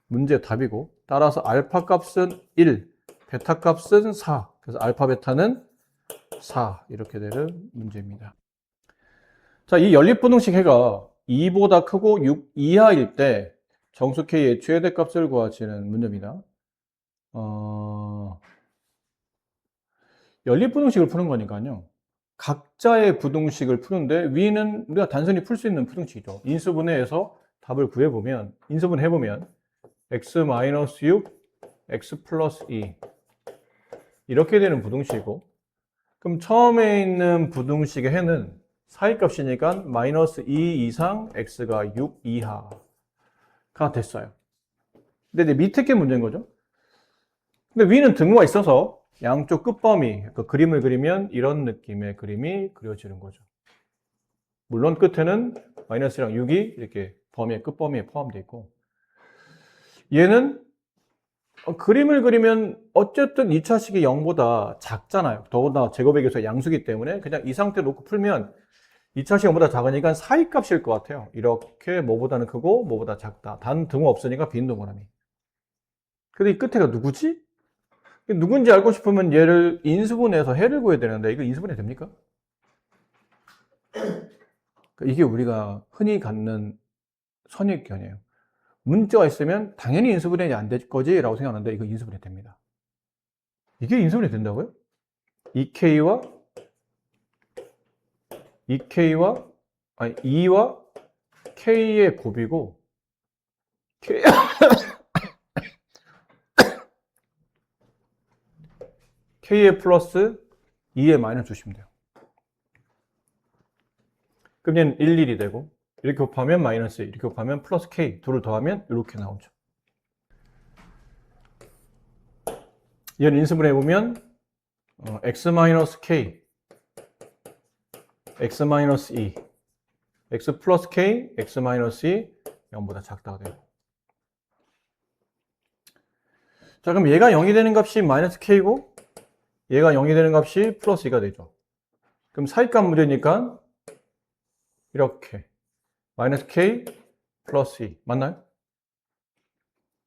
Speaker 1: 문제 답이고, 따라서 알파 값은 1, 베타 값은 4. 그래서 알파 베타는 4. 이렇게 되는 문제입니다. 자, 이 연립부등식 해가 2보다 크고 6 이하일 때 정수 K의 최대값을 구하시는 문제입니다. 연립부등식을 푸는 거니까요. 각자의 부등식을 푸는데 위는 우리가 단순히 풀 수 있는 부등식이죠. 인수분해해서 답을 구해보면, 인수분해해보면 x-6, x 플러스 2 이렇게 되는 부등식이고, 그럼 처음에 있는 부등식의 해는 사이값이니까 마이너스 2 이상 x가 6 이하가 됐어요. 근데 이제 밑에 게 문제인 거죠. 근데 위는 등호가 있어서 양쪽 끝범위, 그 그림을 그리면 이런 느낌의 그림이 그려지는 거죠. 물론 끝에는 마이너스랑 6이 이렇게 끝범위에 포함되어 있고, 얘는 그림을 그리면 어쨌든 2차식이 0보다 작잖아요. 더구나 제곱의 계수가 양수기 때문에 그냥 이 상태로 놓고 풀면 2차식이 0보다 작으니까 사이값일 것 같아요. 이렇게 뭐보다는 크고 뭐보다 작다. 단 등호 없으니까 빈 동그라미. 근데 이 끝에가 누구지? 누군지 알고 싶으면 얘를 인수분해해서 해를 구해야 되는데 이거 인수분해 됩니까? 이게 우리가 흔히 갖는 선입견이에요. 문자가 있으면 당연히 인수분해가 안 될 거지 라고 생각하는데 이거 인수분해 됩니다. 이게 인수분해 된다고요? 2K와 2와 K의 곱이고 K의 플러스 2에 마이너스 주시면 돼요. 그럼 얘는 1, 1이 되고, 이렇게 곱하면 마이너스 1, 이렇게 곱하면 플러스 k, 둘을 더하면 이렇게 나오죠. 얘는 인수분해 해보면 x-k, x-2, x 플러스 k, x-2, 0보다 작다가 돼요. 자, 그럼 얘가 0이 되는 값이 마이너스 k고, 얘가 0이 되는 값이 플러스 2가 되죠. 그럼 사이값 문제니까 이렇게 마이너스 k 플러스 2 맞나요?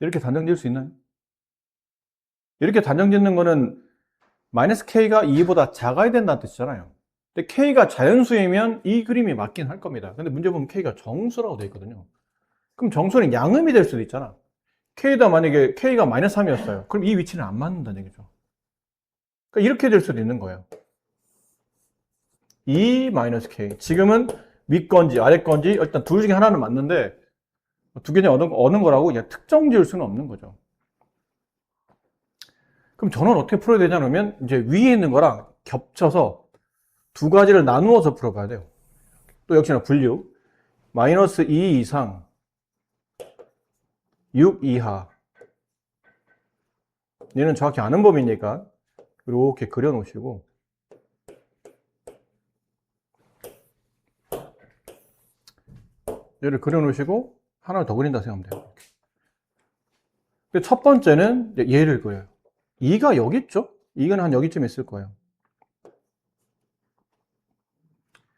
Speaker 1: 이렇게 단정 지을 수 있나요? 이렇게 단정 짓는 거는 마이너스 k가 2보다 작아야 된다는 뜻이잖아요. 근데 k가 자연수이면 이 그림이 맞긴 할 겁니다. 근데 문제 보면 k가 정수라고 되어 있거든요. 그럼 정수는 양음이 될 수도 있잖아. k다 만약에 k가 마이너스 3이었어요. 그럼 이 위치는 안 맞는다는 얘기죠. 그러니까 이렇게 될 수도 있는 거예요. 2 마이너스 k. 지금은 윗 건지 아래 건지 일단 둘 중에 하나는 맞는데 두 개는 어느 거라고 그냥 특정 지을 수는 없는 거죠. 그럼 저는 어떻게 풀어야 되냐 그러면 이제 위에 있는 거랑 겹쳐서 두 가지를 나누어서 풀어봐야 돼요. 또 역시나 분류. 마이너스 2 이상 6 이하. 얘는 정확히 아는 범위니까 이렇게 그려 놓으시고 얘를 그려 놓으시고 하나를 더 그린다 생각하면 돼요. 첫 번째는 얘를 그려요. 2가 여기 있죠? 2가 한 여기쯤 있을 거예요.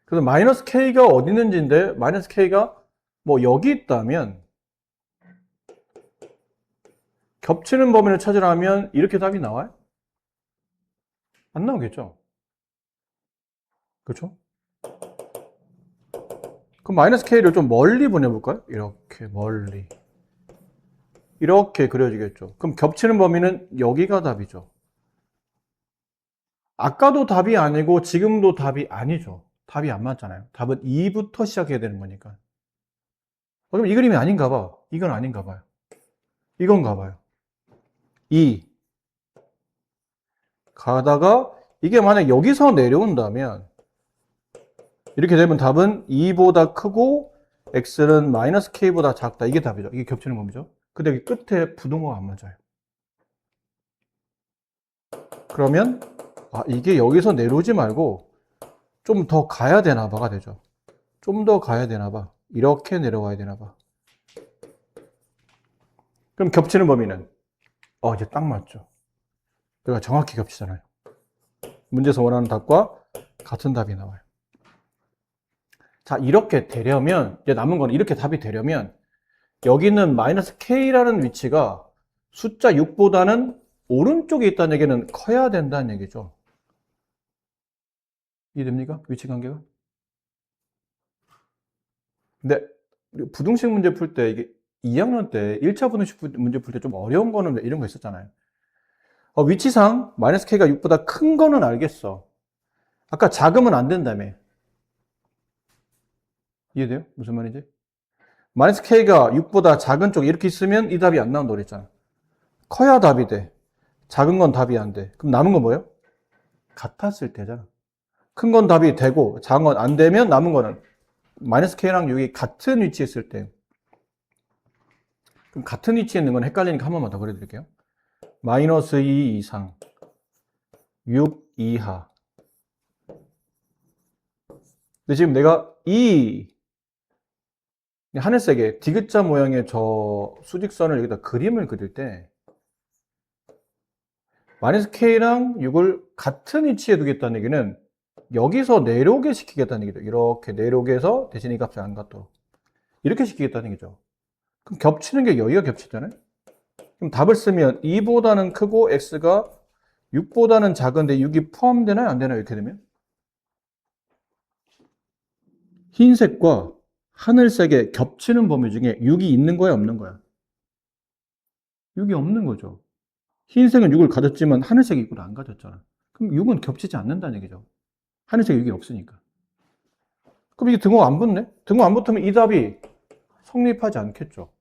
Speaker 1: 그래서 마이너스 k가 어디 있는지인데 마이너스 k가 뭐 여기 있다면 겹치는 범위를 찾으라면 이렇게 답이 나와요? 안 나오겠죠? 그렇죠? 그럼 마이너스 k를 좀 멀리 보내볼까요? 이렇게 멀리. 이렇게 그려지겠죠. 그럼 겹치는 범위는 여기가 답이죠. 아까도 답이 아니고 지금도 답이 아니죠. 답이 안 맞잖아요. 답은 2부터 시작해야 되는 거니까. 그럼 이 그림이 아닌가 봐. 이건 아닌가 봐요. 이건가 봐요. 2 가다가 이게 만약 여기서 내려온다면 이렇게 되면 답은 2보다 크고 x는 마이너스 k보다 작다. 이게 답이죠. 이게 겹치는 범위죠. 근데 여기 끝에 부등호가 안 맞아요. 그러면 이게 여기서 내려오지 말고 좀 더 가야 되나 봐가 되죠. 좀 더 가야 되나 봐. 이렇게 내려와야 되나 봐. 그럼 겹치는 범위는 이제 딱 맞죠. 내가 정확히 겹치잖아요. 문제에서 원하는 답과 같은 답이 나와요. 자, 이렇게 되려면 이제 남은 건 이렇게 답이 되려면 여기는 마이너스 k라는 위치가 숫자 6보다는 오른쪽에 있다는 얘기는 커야 된다는 얘기죠. 이해됩니까? 위치 관계가? 근데 부등식 문제 풀 때 이게 2학년 때 1차 부등식 문제 풀 때 좀 어려운 거는 이런 거 있었잖아요. 위치상 마이너스 k가 6보다 큰 거는 알겠어. 아까 작으면 안 된다며. 이해돼요? 무슨 말인지? 마이너스 k가 6보다 작은 쪽 이렇게 있으면 이 답이 안 나온다고 그랬잖아. 커야 답이 돼. 작은 건 답이 안 돼. 그럼 남은 건 뭐예요? 같았을 때잖아. 큰 건 답이 되고 작은 건 안 되면 남은 거는 마이너스 k랑 6이 같은 위치에 있을 때. 그럼 같은 위치에 있는 건 헷갈리니까 한 번만 더 그려드릴게요. 마이너스 2 이상 6 이하. 근데 지금 내가 이 하늘색의 디귿자 모양의 저 수직선을 여기다 그림을 그릴 때 마이너스 k랑 6을 같은 위치에 두겠다는 얘기는 여기서 내려오게 시키겠다는 얘기죠. 이렇게 내려오게 해서 대신 이 값이 안 같도록 이렇게 시키겠다는 얘기죠. 그럼 겹치는 게 여기가 겹치잖아요. 그럼 답을 쓰면 2보다는 크고 x가 6보다는 작은데 6이 포함되나요? 안 되나요? 이렇게 되면 흰색과 하늘색의 겹치는 범위 중에 6이 있는 거야 없는 거야? 6이 없는 거죠. 흰색은 6을 가졌지만 하늘색이 6을 안 가졌잖아. 그럼 6은 겹치지 않는다는 얘기죠. 하늘색에 6이 없으니까. 그럼 이게 등호가 안 붙네? 등호 안 붙으면 이 답이 성립하지 않겠죠.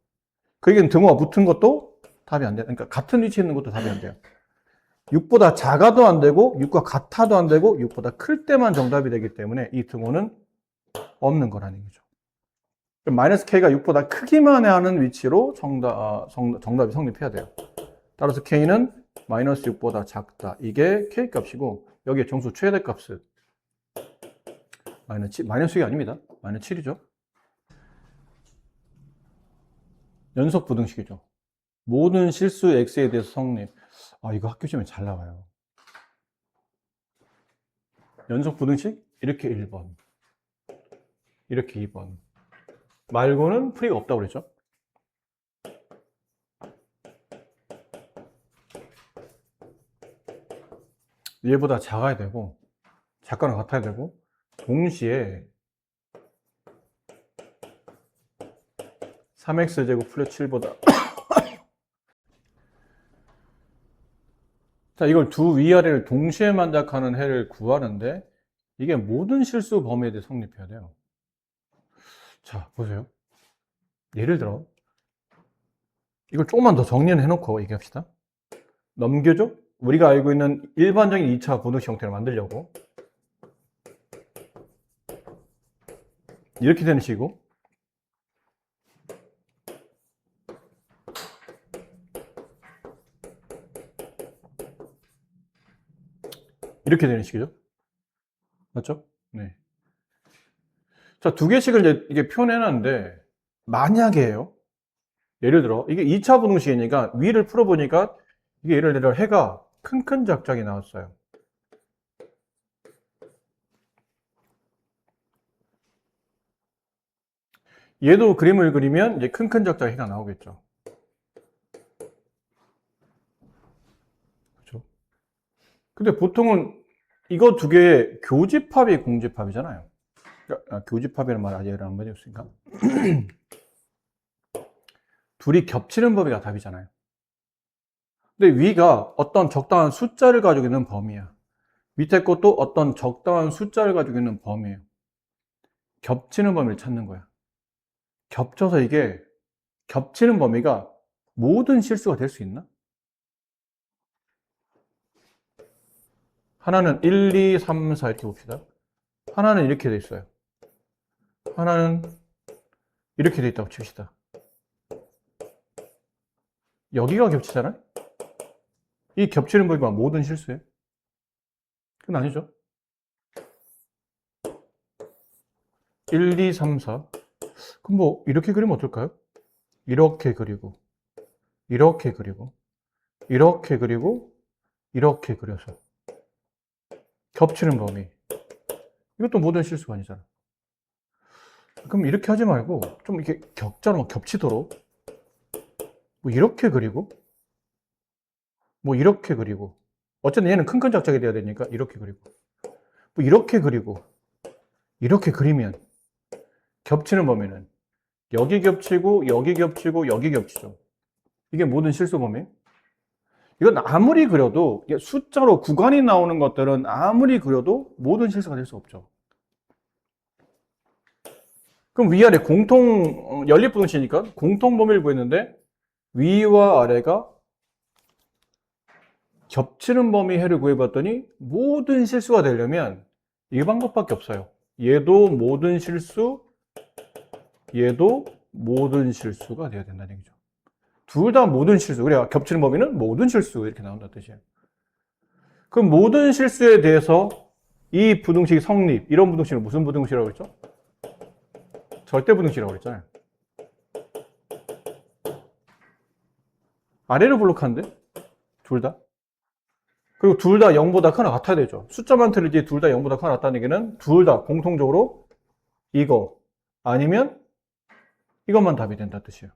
Speaker 1: 그 얘기는 등호가 붙은 것도 답이 안 돼. 그러니까 같은 위치에 있는 것도 답이 안 돼요. 6보다 작아도 안 되고 6과 같아도 안 되고 6보다 클 때만 정답이 되기 때문에 이 등호는 없는 거라는 얘기죠. 마이너스 k가 6보다 크기만 하는 위치로 정답이 성립해야 돼요. 따라서 k는 마이너스 6보다 작다. 이게 k 값이고 여기에 정수 최대값은 마이너스 6이 아닙니다. 마이너스 7이죠. 연속 부등식이죠. 모든 실수 x에 대해서 성립. 이거 학교 시험에 잘 나와요. 연속 부등식 이렇게 1번, 이렇게 2번 말고는 풀이가 없다고 그랬죠. 얘보다 작아야 되고 작거나 같아야 되고 동시에 3x제곱 플러스 7보다 자, 이걸 두 위아래를 동시에 만족하는 해를 구하는데 이게 모든 실수 범위에 대해 성립해야 돼요. 자, 보세요. 예를 들어 이걸 조금만 더 정리를 해놓고 얘기합시다. 넘겨줘? 우리가 알고 있는 일반적인 2차 부등식 형태를 만들려고 이렇게 되는 식이고 이렇게 되는 식이죠. 맞죠? 네. 자, 두 개씩을 이제 이게 표현해놨는데 만약에요. 예를 들어 이게 2차 부등식이니까 위를 풀어보니까 이게 예를 들어 해가 큰 작작이 나왔어요. 얘도 그림을 그리면 이제 큰 작작 해가 나오겠죠. 그렇죠? 근데 보통은 이거 두 개의 교집합이 공집합이잖아요. 교집합이라는 말 아직 안 배웠으니까. 둘이 겹치는 범위가 답이잖아요. 근데 위가 어떤 적당한 숫자를 가지고 있는 범위야. 밑에 것도 어떤 적당한 숫자를 가지고 있는 범위예요. 겹치는 범위를 찾는 거야. 겹쳐서 이게 겹치는 범위가 모든 실수가 될 수 있나? 하나는 1, 2, 3, 4 이렇게 봅시다. 하나는 이렇게 돼 있어요. 하나는 이렇게 돼 있다고 칩시다. 여기가 겹치잖아요? 이 겹치는 범위가 모든 실수예요? 그건 아니죠. 1, 2, 3, 4. 그럼 뭐 이렇게 그리면 어떨까요? 이렇게 그리고 이렇게 그리고 이렇게 그리고 이렇게 그려서 겹치는 범위. 이것도 모든 실수가 아니잖아. 그럼 이렇게 하지 말고 좀 이렇게 격자로 겹치도록 뭐 이렇게 그리고 뭐 이렇게 그리고 어쨌든 얘는 큰 작작이 돼야 되니까 이렇게 그리고 뭐 이렇게 그리고 이렇게 그리면 겹치는 범위는 여기 겹치고 여기 겹치고 여기 겹치죠. 이게 모든 실수 범위. 이건 아무리 그려도 숫자로 구간이 나오는 것들은 아무리 그려도 모든 실수가 될 수 없죠. 그럼 위아래 연립부등식이니까 공통 범위를 구했는데 위와 아래가 겹치는 범위 해를 구해봤더니 모든 실수가 되려면 이 방법밖에 없어요. 얘도 모든 실수, 얘도 모든 실수가 돼야 된다는 얘기죠. 둘 다 모든 실수. 우리가 겹치는 범위는 모든 실수 이렇게 나온다는 뜻이에요. 그럼 모든 실수에 대해서 이 부등식 성립, 이런 부등식은 무슨 부등식이라고 그랬죠? 절대 부등식이라고 그랬잖아요. 아래를 블록하는데? 둘 다? 그리고 둘 다 0보다 크거나 같아야 되죠. 숫자만 틀리지 둘 다 0보다 크거나 같다는 얘기는 둘 다 공통적으로 이거 아니면 이것만 답이 된다는 뜻이에요.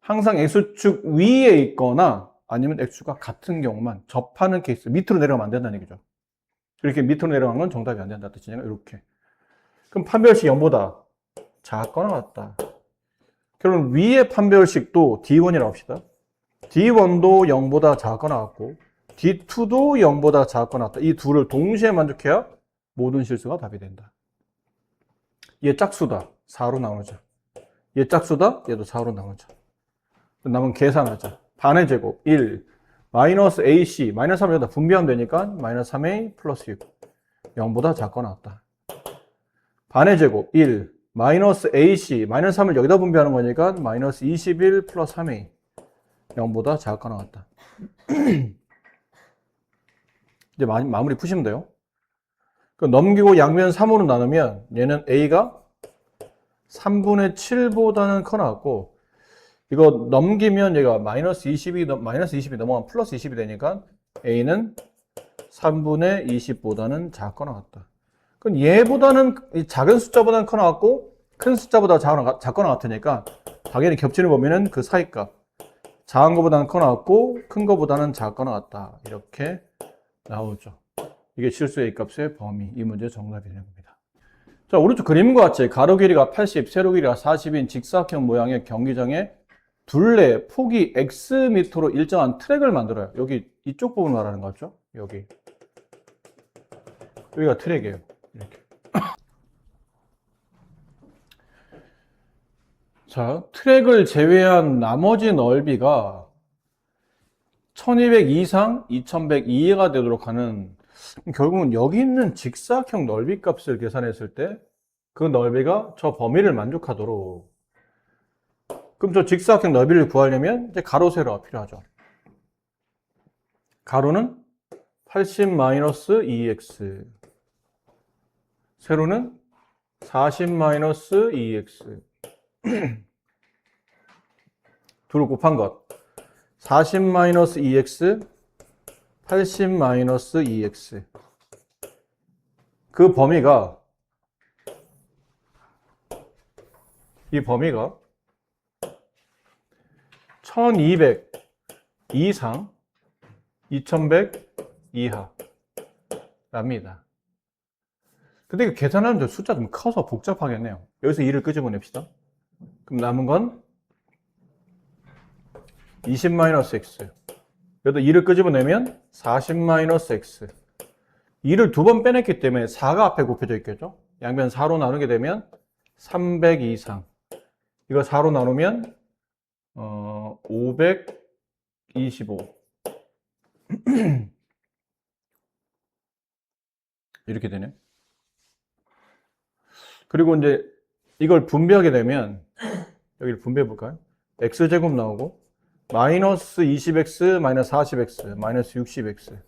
Speaker 1: 항상 x축 위에 있거나 아니면 x축과 같은 경우만 접하는 케이스, 밑으로 내려가면 안 된다는 얘기죠. 이렇게 밑으로 내려가는 건 정답이 안 된다는 뜻이니까 이렇게. 그럼 판별식 0보다 작거나 같다. 결론 위의 판별식도 D1이라고 합시다. D1도 0보다 작거나 같고 D2도 0보다 작거나 같다. 이 둘을 동시에 만족해야 모든 실수가 답이 된다. 얘 짝수다. 4로 나누자. 얘 짝수다. 얘도 4로 나누자. 남은 계산하자. 반의 제곱 1 마이너스 AC 마이너스 3을 여기다 분비하면 되니까 마이너스 3A 플러스 6 0보다 작거나 같다. 반의 제곱 1 마이너스 AC 마이너스 3을 여기다 분배하는 거니까 마이너스 21 플러스 3A 0보다 작거나 같다. 이제 마무리 푸시면 돼요. 넘기고 양면 3으로 나누면 얘는 A가 3분의 7보다는 커 나왔고, 이거 넘기면 얘가 마이너스 20이 넘어가면 플러스 20이 되니까 A는 3분의 20보다는 작거나 같다. 그럼 얘보다는 작은 숫자보다는 커 나왔고 큰 숫자보다 작거나 같으니까 당연히 겹치는 범위는 그 사이값. 작은 거보다는 커 나왔고 큰 거보다는 작거나 같다. 이렇게 나오죠. 이게 실수 A값의 범위. 이 문제 정답이 되는 겁니다. 자, 오른쪽 그림과 같이 가로 길이가 80, 세로 길이가 40인 직사각형 모양의 경기장에 둘레 폭이 X미터로 일정한 트랙을 만들어요. 여기 이쪽 부분 말하는 거죠? 여기가 트랙이에요. 이렇게. 자, 트랙을 제외한 나머지 넓이가 1200 이상 2100 이하가 되도록 하는, 결국은 여기 있는 직사각형 넓이 값을 계산했을 때 그 넓이가 저 범위를 만족하도록. 그럼 저 직사각형 넓이를 구하려면 이제 가로 세로가 필요하죠. 가로는 80-2x, 세로는 40-2x. 둘을 곱한 것. 40-2x, 80-2x. 그 범위가, 이 범위가 1200 이상 2100 이하랍니다. 근데 이거 계산하는데 숫자 좀 커서 복잡하겠네요. 여기서 2를 끄집어냅시다. 그럼 남은 건 20-x. 여기다 2를 끄집어내면 40-x. 2를 두 번 빼냈기 때문에 4가 앞에 곱해져 있겠죠? 양변 4로 나누게 되면 300 이상. 이거 4로 나누면 525. 이렇게 되네. 그리고 이제 이걸 분배하게 되면, 여기를 분배해 볼까요? x제곱 나오고 마이너스 20x 마이너스 40x 마이너스 60x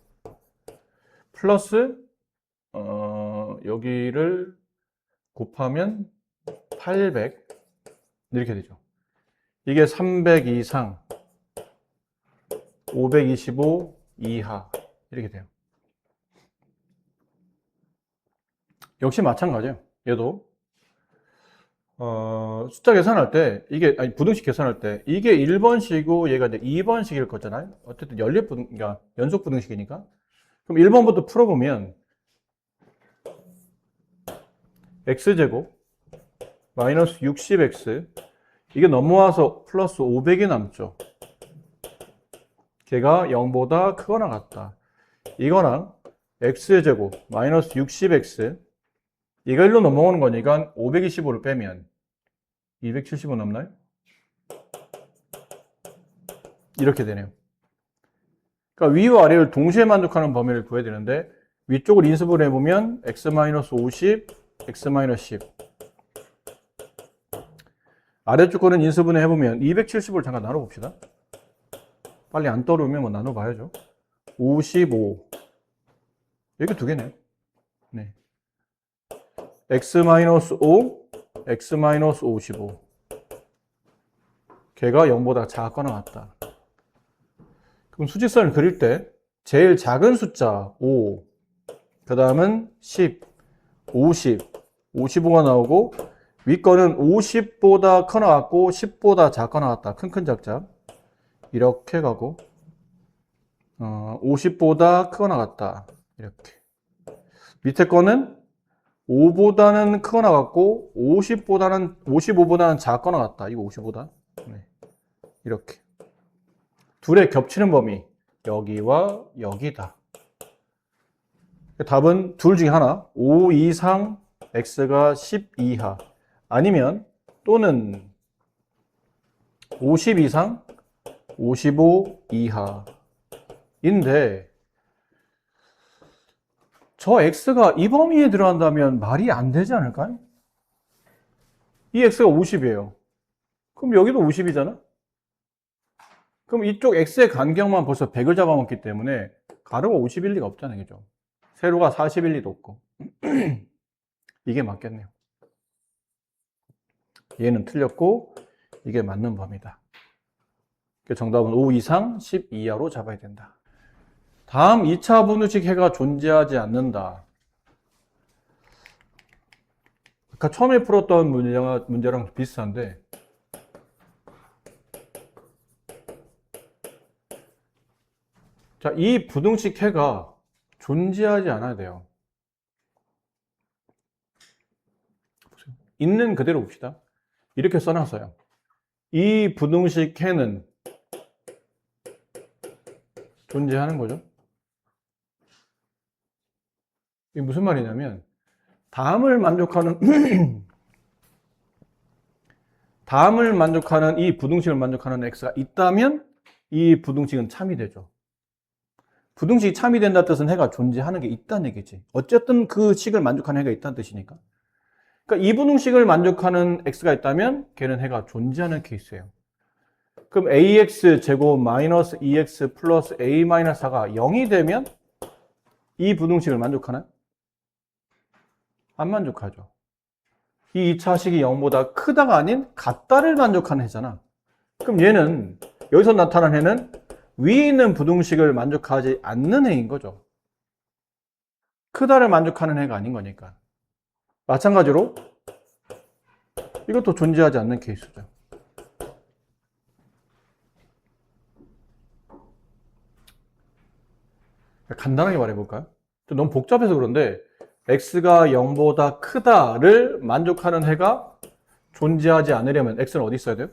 Speaker 1: 플러스 여기를 곱하면 800 이렇게 되죠. 이게 300 이상 525 이하 이렇게 돼요. 역시 마찬가지예요. 얘도 숫자 계산할 때 부등식 계산할 때 이게 1번식이고 얘가 이제 2번식일 거잖아요. 어쨌든 그러니까 연속 부등식이니까. 그럼 1번부터 풀어보면 x제곱 마이너스 60x 이게 넘어와서 플러스 500이 남죠. 걔가 0보다 크거나 같다. 이거랑 x의 제곱 마이너스 60x 이거 1로 넘어오는 거니까 525를 빼면 275 남나요? 이렇게 되네요. 그러니까 위와 아래를 동시에 만족하는 범위를 구해야 되는데 위쪽을 인수분해 해보면 x-50, x-10 아래쪽 거는 인수분해 해보면 270을 잠깐 나눠봅시다. 빨리 안 떠오르면 뭐 나눠봐야죠. 55 여기 두 개네요. 네. x-5, x-55 걔가 0보다 작거나 같다. 그럼 수직선을 그릴 때 제일 작은 숫자 5, 그 다음은 10, 50, 55가 나오고 위 거는 50보다 커 나왔고 10보다 작거 나왔다. 큰큰 작작 이렇게 가고 50보다 크거 나갔다. 이렇게 밑에 거는 5보다는 크거 나갔고 55보다는 작거 나갔다. 이거 55다. 네. 이렇게 둘의 겹치는 범위 여기와 여기다. 답은 둘 중에 하나 5 이상 x가 10 이하 아니면 또는 50 이상 55 이하인데 저 x가 이 범위에 들어간다면 말이 안 되지 않을까요? 이 x가 50이에요. 그럼 여기도 50이잖아? 그럼 이쪽 x의 간격만 벌써 100을 잡아먹기 때문에 가로가 50일 리가 없잖아요. 그죠? 세로가 40일 리도 없고. 이게 맞겠네요. 얘는 틀렸고 이게 맞는 범위다. 정답은 5 이상 10 이하로 잡아야 된다. 다음 2차 분수식 해가 존재하지 않는다. 아까 처음에 풀었던 문제랑 비슷한데 자, 이 부등식 해가 존재하지 않아야 돼요. 있는 그대로 봅시다. 이렇게 써놨어요. 이 부등식 해는 존재하는 거죠. 이게 무슨 말이냐면 다음을 만족하는 다음을 만족하는 이 부등식을 만족하는 x가 있다면 이 부등식은 참이 되죠. 부등식이 참이 된다는 뜻은 해가 존재하는 게 있다는 얘기지. 어쨌든 그 식을 만족하는 해가 있다는 뜻이니까. 그러니까 이 부등식을 만족하는 x가 있다면 걔는 해가 존재하는 케이스예요. 그럼 ax 제곱 마이너스 2x 플러스 a 마이너스 4가 0이 되면 이 부등식을 만족하나요? 안 만족하죠. 이 2차식이 0보다 크다가 아닌 같다를 만족하는 해잖아. 그럼 얘는 여기서 나타난 해는 위에 있는 부등식을 만족하지 않는 해인 거죠. 크다를 만족하는 해가 아닌 거니까. 마찬가지로 이것도 존재하지 않는 케이스죠. 간단하게 말해볼까요? 너무 복잡해서 그런데 x가 0보다 크다를 만족하는 해가 존재하지 않으려면 x는 어디 있어야 돼요?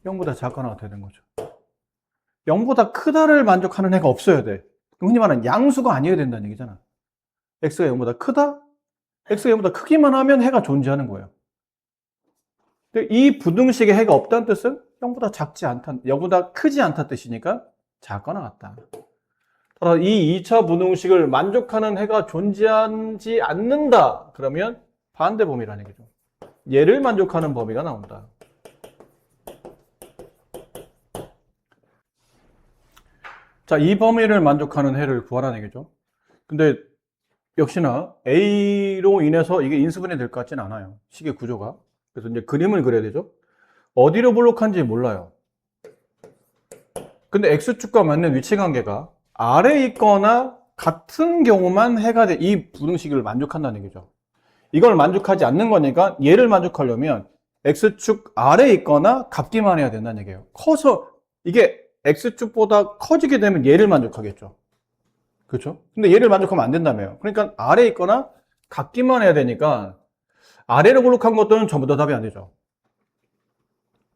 Speaker 1: 0보다 작거나 되는 거죠. 0보다 크다를 만족하는 해가 없어야 돼. 흔히 말하는 양수가 아니어야 된다는 얘기잖아. x가 0보다 크다? x가 0보다 크기만 하면 해가 존재하는 거예요. 근데 이 부등식에 해가 없다는 뜻은 0보다 작지 않다, 0보다 크지 않다는 뜻이니까 작거나 같다. 따라 이 2차 부등식을 만족하는 해가 존재하지 않는다. 그러면 반대 범위라는 얘기죠. 얘를 만족하는 범위가 나온다. 자, 이 범위를 만족하는 해를 구하라는 얘기죠. 근데 역시나 A로 인해서 이게 인수분해 될 것 같지는 않아요. 식의 구조가. 그래서 이제 그림을 그려야 되죠. 어디로 볼록한지 몰라요. 근데 X축과 맞는 위치 관계가 아래에 있거나 같은 경우만 해가 돼. 이 부등식을 만족한다는 얘기죠. 이걸 만족하지 않는 거니까 얘를 만족하려면 X축 아래에 있거나 같기만 해야 된다는 얘기예요. 커서 이게 X축보다 커지게 되면 얘를 만족하겠죠. 그렇죠? 근데 얘를 만족하면 안 된다며요. 그러니까 아래에 있거나 같기만 해야 되니까 아래로 볼록한 것들은 전부 다 답이 안 되죠.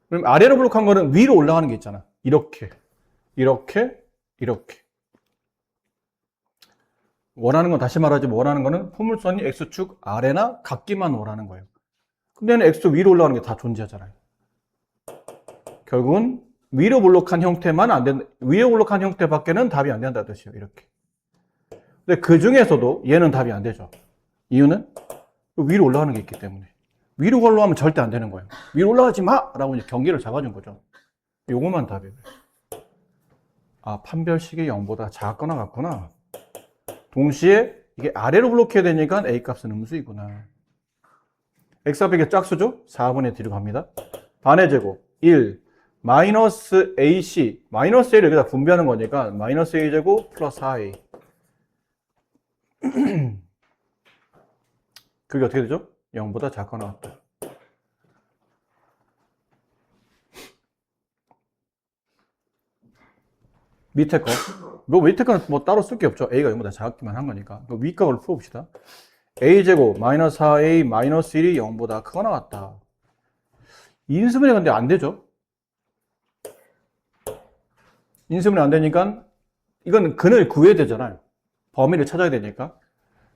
Speaker 1: 그럼 아래로 볼록한 거는 위로 올라가는 게 있잖아. 이렇게, 이렇게, 이렇게. 원하는 건 다시 말하자면 원하는 거는 포물선이 X축 아래나 같기만 원하는 거예요. 근데 얘는 X축 위로 올라가는 게 다 존재하잖아요. 결국은 위로 볼록한 형태만 안 된다. 위로 볼록한 형태밖에는 답이 안 된다는 뜻이에요. 이렇게. 근데 그 중에서도 얘는 답이 안 되죠. 이유는 위로 올라가는 게 있기 때문에. 위로 올라가면 절대 안 되는 거예요. 위로 올라가지 마! 라고 이제 경계를 잡아준 거죠. 요거만 답이에요. 아, 판별식이 0보다 작거나 같구나. 동시에 이게 아래로 블록해야 되니까 A 값은 음수이구나. X 앞에 짝수죠? 4분의 D로 갑니다. 반의 제곱 1 마이너스 AC 마이너스 A를 여기다 분배하는 거니까 마이너스 A제곱 플러스 4A 그게 어떻게 되죠? 0보다 작거나 같다. 밑에 거. 밑에 거는 뭐 따로 쓸 게 없죠. A가 0보다 작기만 한 거니까. 위 값을 풀어봅시다. A제곱 마이너스 4A 마이너스 1이 0보다 크거나 같다. 인수분해 근데 안 되죠. 인수분해 안 되니까 이건 근을 구해야 되잖아요. 범위를 찾아야 되니까.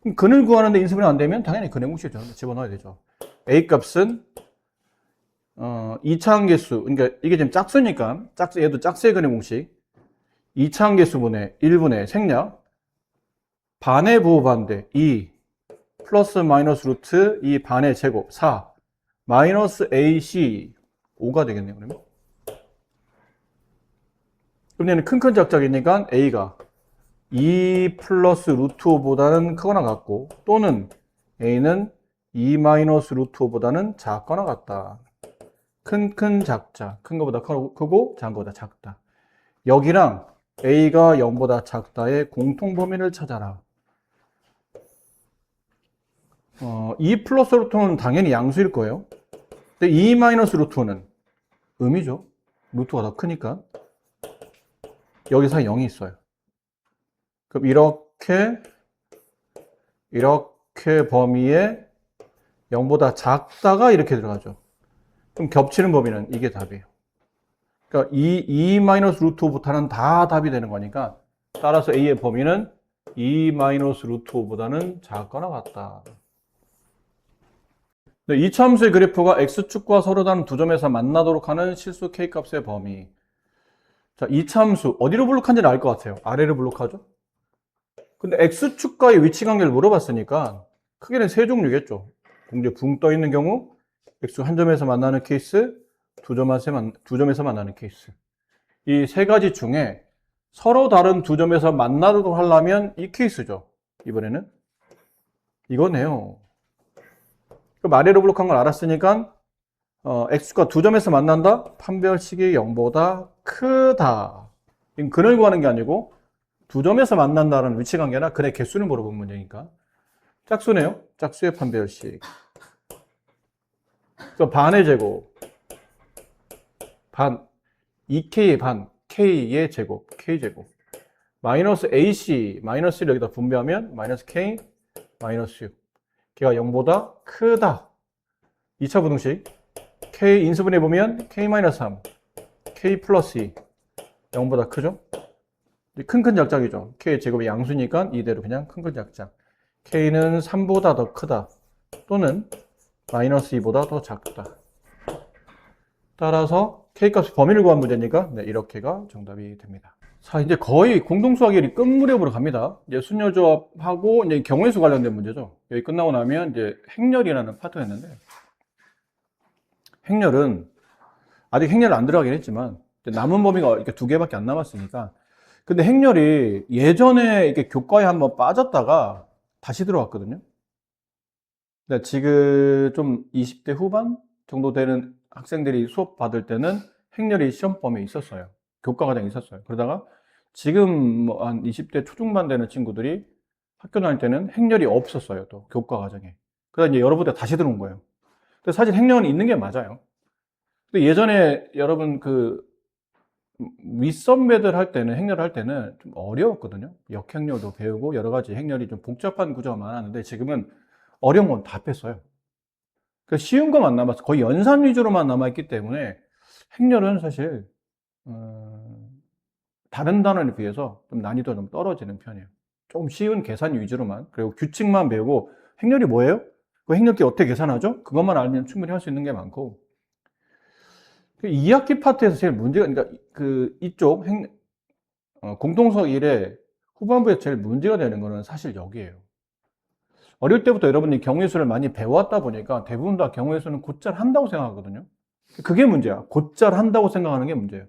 Speaker 1: 그럼 근을 구하는데 인수분해 안 되면 당연히 근의 공식을 집어넣어야 되죠. A 값은 2차항계수, 그러니까 이게 지금 짝수니까 얘도 짝수의 근의 공식 2차항계수분의 1분의 생략 반의 부호반대 2 플러스 마이너스 루트 2 반의 제곱 4 마이너스 AC 5가 되겠네요. 그러면. 그럼 얘는 큰 작작이니까 A가 2 플러스 루트 5보다는 크거나 같고, 또는 A는 2 마이너스 루트 5보다는 작거나 같다. 큰 작자. 큰 거보다 크고 작은 거보다 작다. 여기랑 A가 0보다 작다의 공통 범위를 찾아라. 2 플러스 루트 5는 당연히 양수일 거예요. 근데 2 마이너스 루트 5는 음이죠. 루트가 더 크니까. 여기서 0이 있어요. 그럼 이렇게 범위에 0보다 작다가 이렇게 들어가죠. 그럼 겹치는 범위는 이게 답이에요. 그러니까 2 마이너스 루트 5부터는 다 답이 되는 거니까, 따라서 A의 범위는 2 마이너스 루트 5보다는 작거나 같다. 네, 이차함수의 그래프가 X축과 서로 다른 두 점에서 만나도록 하는 실수 K값의 범위. 자, 이차함수 어디로 블록한지는 알 것 같아요. 아래로 블록하죠? 근데 X축과의 위치 관계를 물어봤으니까 크게는 세 종류겠죠. 공제 붕 떠 있는 경우, X 한 점에서 만나는 케이스, 두 점에서 만나는 케이스. 이 세 가지 중에 서로 다른 두 점에서 만나도록 하려면 이 케이스죠. 이번에는 이거네요. 그럼 아래로 블록한 걸 알았으니까 X축과 두 점에서 만난다? 판별식이 0보다 크다. 이건 근을 구하는 게 아니고 두 점에서 만난다는 위치관계나 근의 개수를 물어본 문제니까. 짝수네요. 짝수의 판별식. 그래서 반의 제곱, 반, 2K의 반, K의 제곱, K제곱. 마이너스 AC, 마이너스를 여기다 분배하면 마이너스 K, 마이너스 6. 걔가 0보다 크다. 2차 부등식. K 인수분해 보면 K-3, K 플러스 2. 0보다 크죠? 큰 작작이죠. K의 제곱이 양수니까 이대로 그냥 큰 작작. K는 3보다 더 크다. 또는 마이너스 2보다 더 작다. 따라서 K값의 범위를 구한 문제니까 네, 이렇게가 정답이 됩니다. 자, 이제 거의 공동수학열이 끝 무렵으로 갑니다. 이제 순열조합하고 이제 경우의 수 관련된 문제죠. 여기 끝나고 나면 이제 행렬이라는 파트였는데, 행렬은 아직 행렬 안 들어가긴 했지만 남은 범위가 이렇게 두 개밖에 안 남았으니까. 근데 행렬이 예전에 이렇게 교과에 한번 빠졌다가 다시 들어왔거든요. 근데 지금 좀 20대 후반 정도 되는 학생들이 수업 받을 때는 행렬이 시험 범위에 있었어요. 교과 과정에 있었어요. 그러다가 지금 뭐 한 20대 초중반 되는 친구들이 학교 다닐 때는 행렬이 없었어요. 또 교과 과정에. 그래서 이제 여러분들 다시 들어온 거예요. 근데 사실 행렬은 있는 게 맞아요. 근데 예전에 여러분 그 윗선배들 할 때는 행렬을 할 때는 좀 어려웠거든요. 역행렬도 배우고 여러 가지 행렬이 좀 복잡한 구조가 많았는데 지금은 어려운 건 다 뺐어요. 그 쉬운 것만 남았어. 거의 연산 위주로만 남아있기 때문에 행렬은 사실 다른 단원에 비해서 좀 난이도가 좀 떨어지는 편이에요. 조금 쉬운 계산 위주로만, 그리고 규칙만 배우고. 행렬이 뭐예요? 그 행렬기 어떻게 계산하죠? 그것만 알면 충분히 할 수 있는 게 많고. 2학기 파트에서 제일 문제가, 그러니까 그 이쪽 공동수학 1의 후반부에 제일 문제가 되는 거는 사실 여기에요. 어릴 때부터 여러분이 경우의 수를 많이 배워왔다 보니까 대부분 다 경우의 수는 곧잘 한다고 생각하거든요. 그게 문제야. 곧잘 한다고 생각하는 게 문제예요.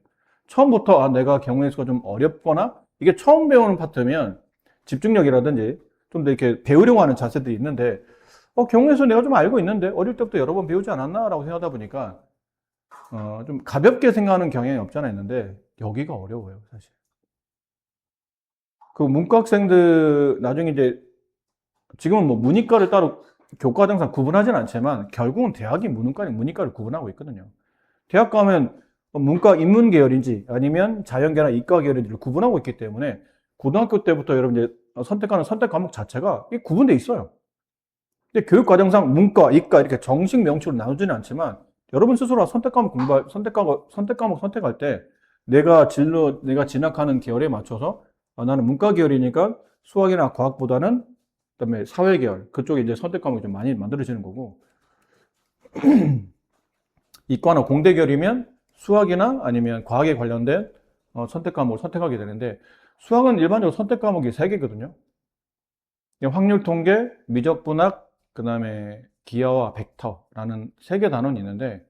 Speaker 1: 처음부터 내가 경우의 수가 좀 어렵거나, 이게 처음 배우는 파트면 집중력이라든지 좀 더 이렇게 배우려고 하는 자세들이 있는데, 경우의 수 내가 좀 알고 있는데 어릴 때부터 여러 번 배우지 않았나? 라고 생각하다 보니까 좀 가볍게 생각하는 경향이 없잖아 있는데, 여기가 어려워요, 사실. 그 문과 학생들 나중에 이제, 지금은 뭐 문이과를 따로 교과정상 구분하진 않지만 결국은 대학이 문이과를 구분하고 있거든요. 대학 가면 문과 인문 계열인지 아니면 자연계나 이과 계열인지를 구분하고 있기 때문에 고등학교 때부터 여러분 이제 선택하는 선택 과목 자체가 구분돼 있어요. 근데 교육 과정상 문과, 이과 이렇게 정식 명칭으로 나누지는 않지만 여러분 스스로 선택 과목 선택할 때 내가 진학하는 계열에 맞춰서 나는 문과 계열이니까 수학이나 과학보다는, 그다음에 사회 계열 그쪽에 이제 선택 과목이 좀 많이 만들어지는 거고, 이과나 공대 계열이면 수학이나 아니면 과학에 관련된 선택 과목을 선택하게 되는데, 수학은 일반적으로 선택 과목이 3개거든요. 확률 통계, 미적 분학, 그다음에 기하와 벡터라는 세 개 단원이 있는데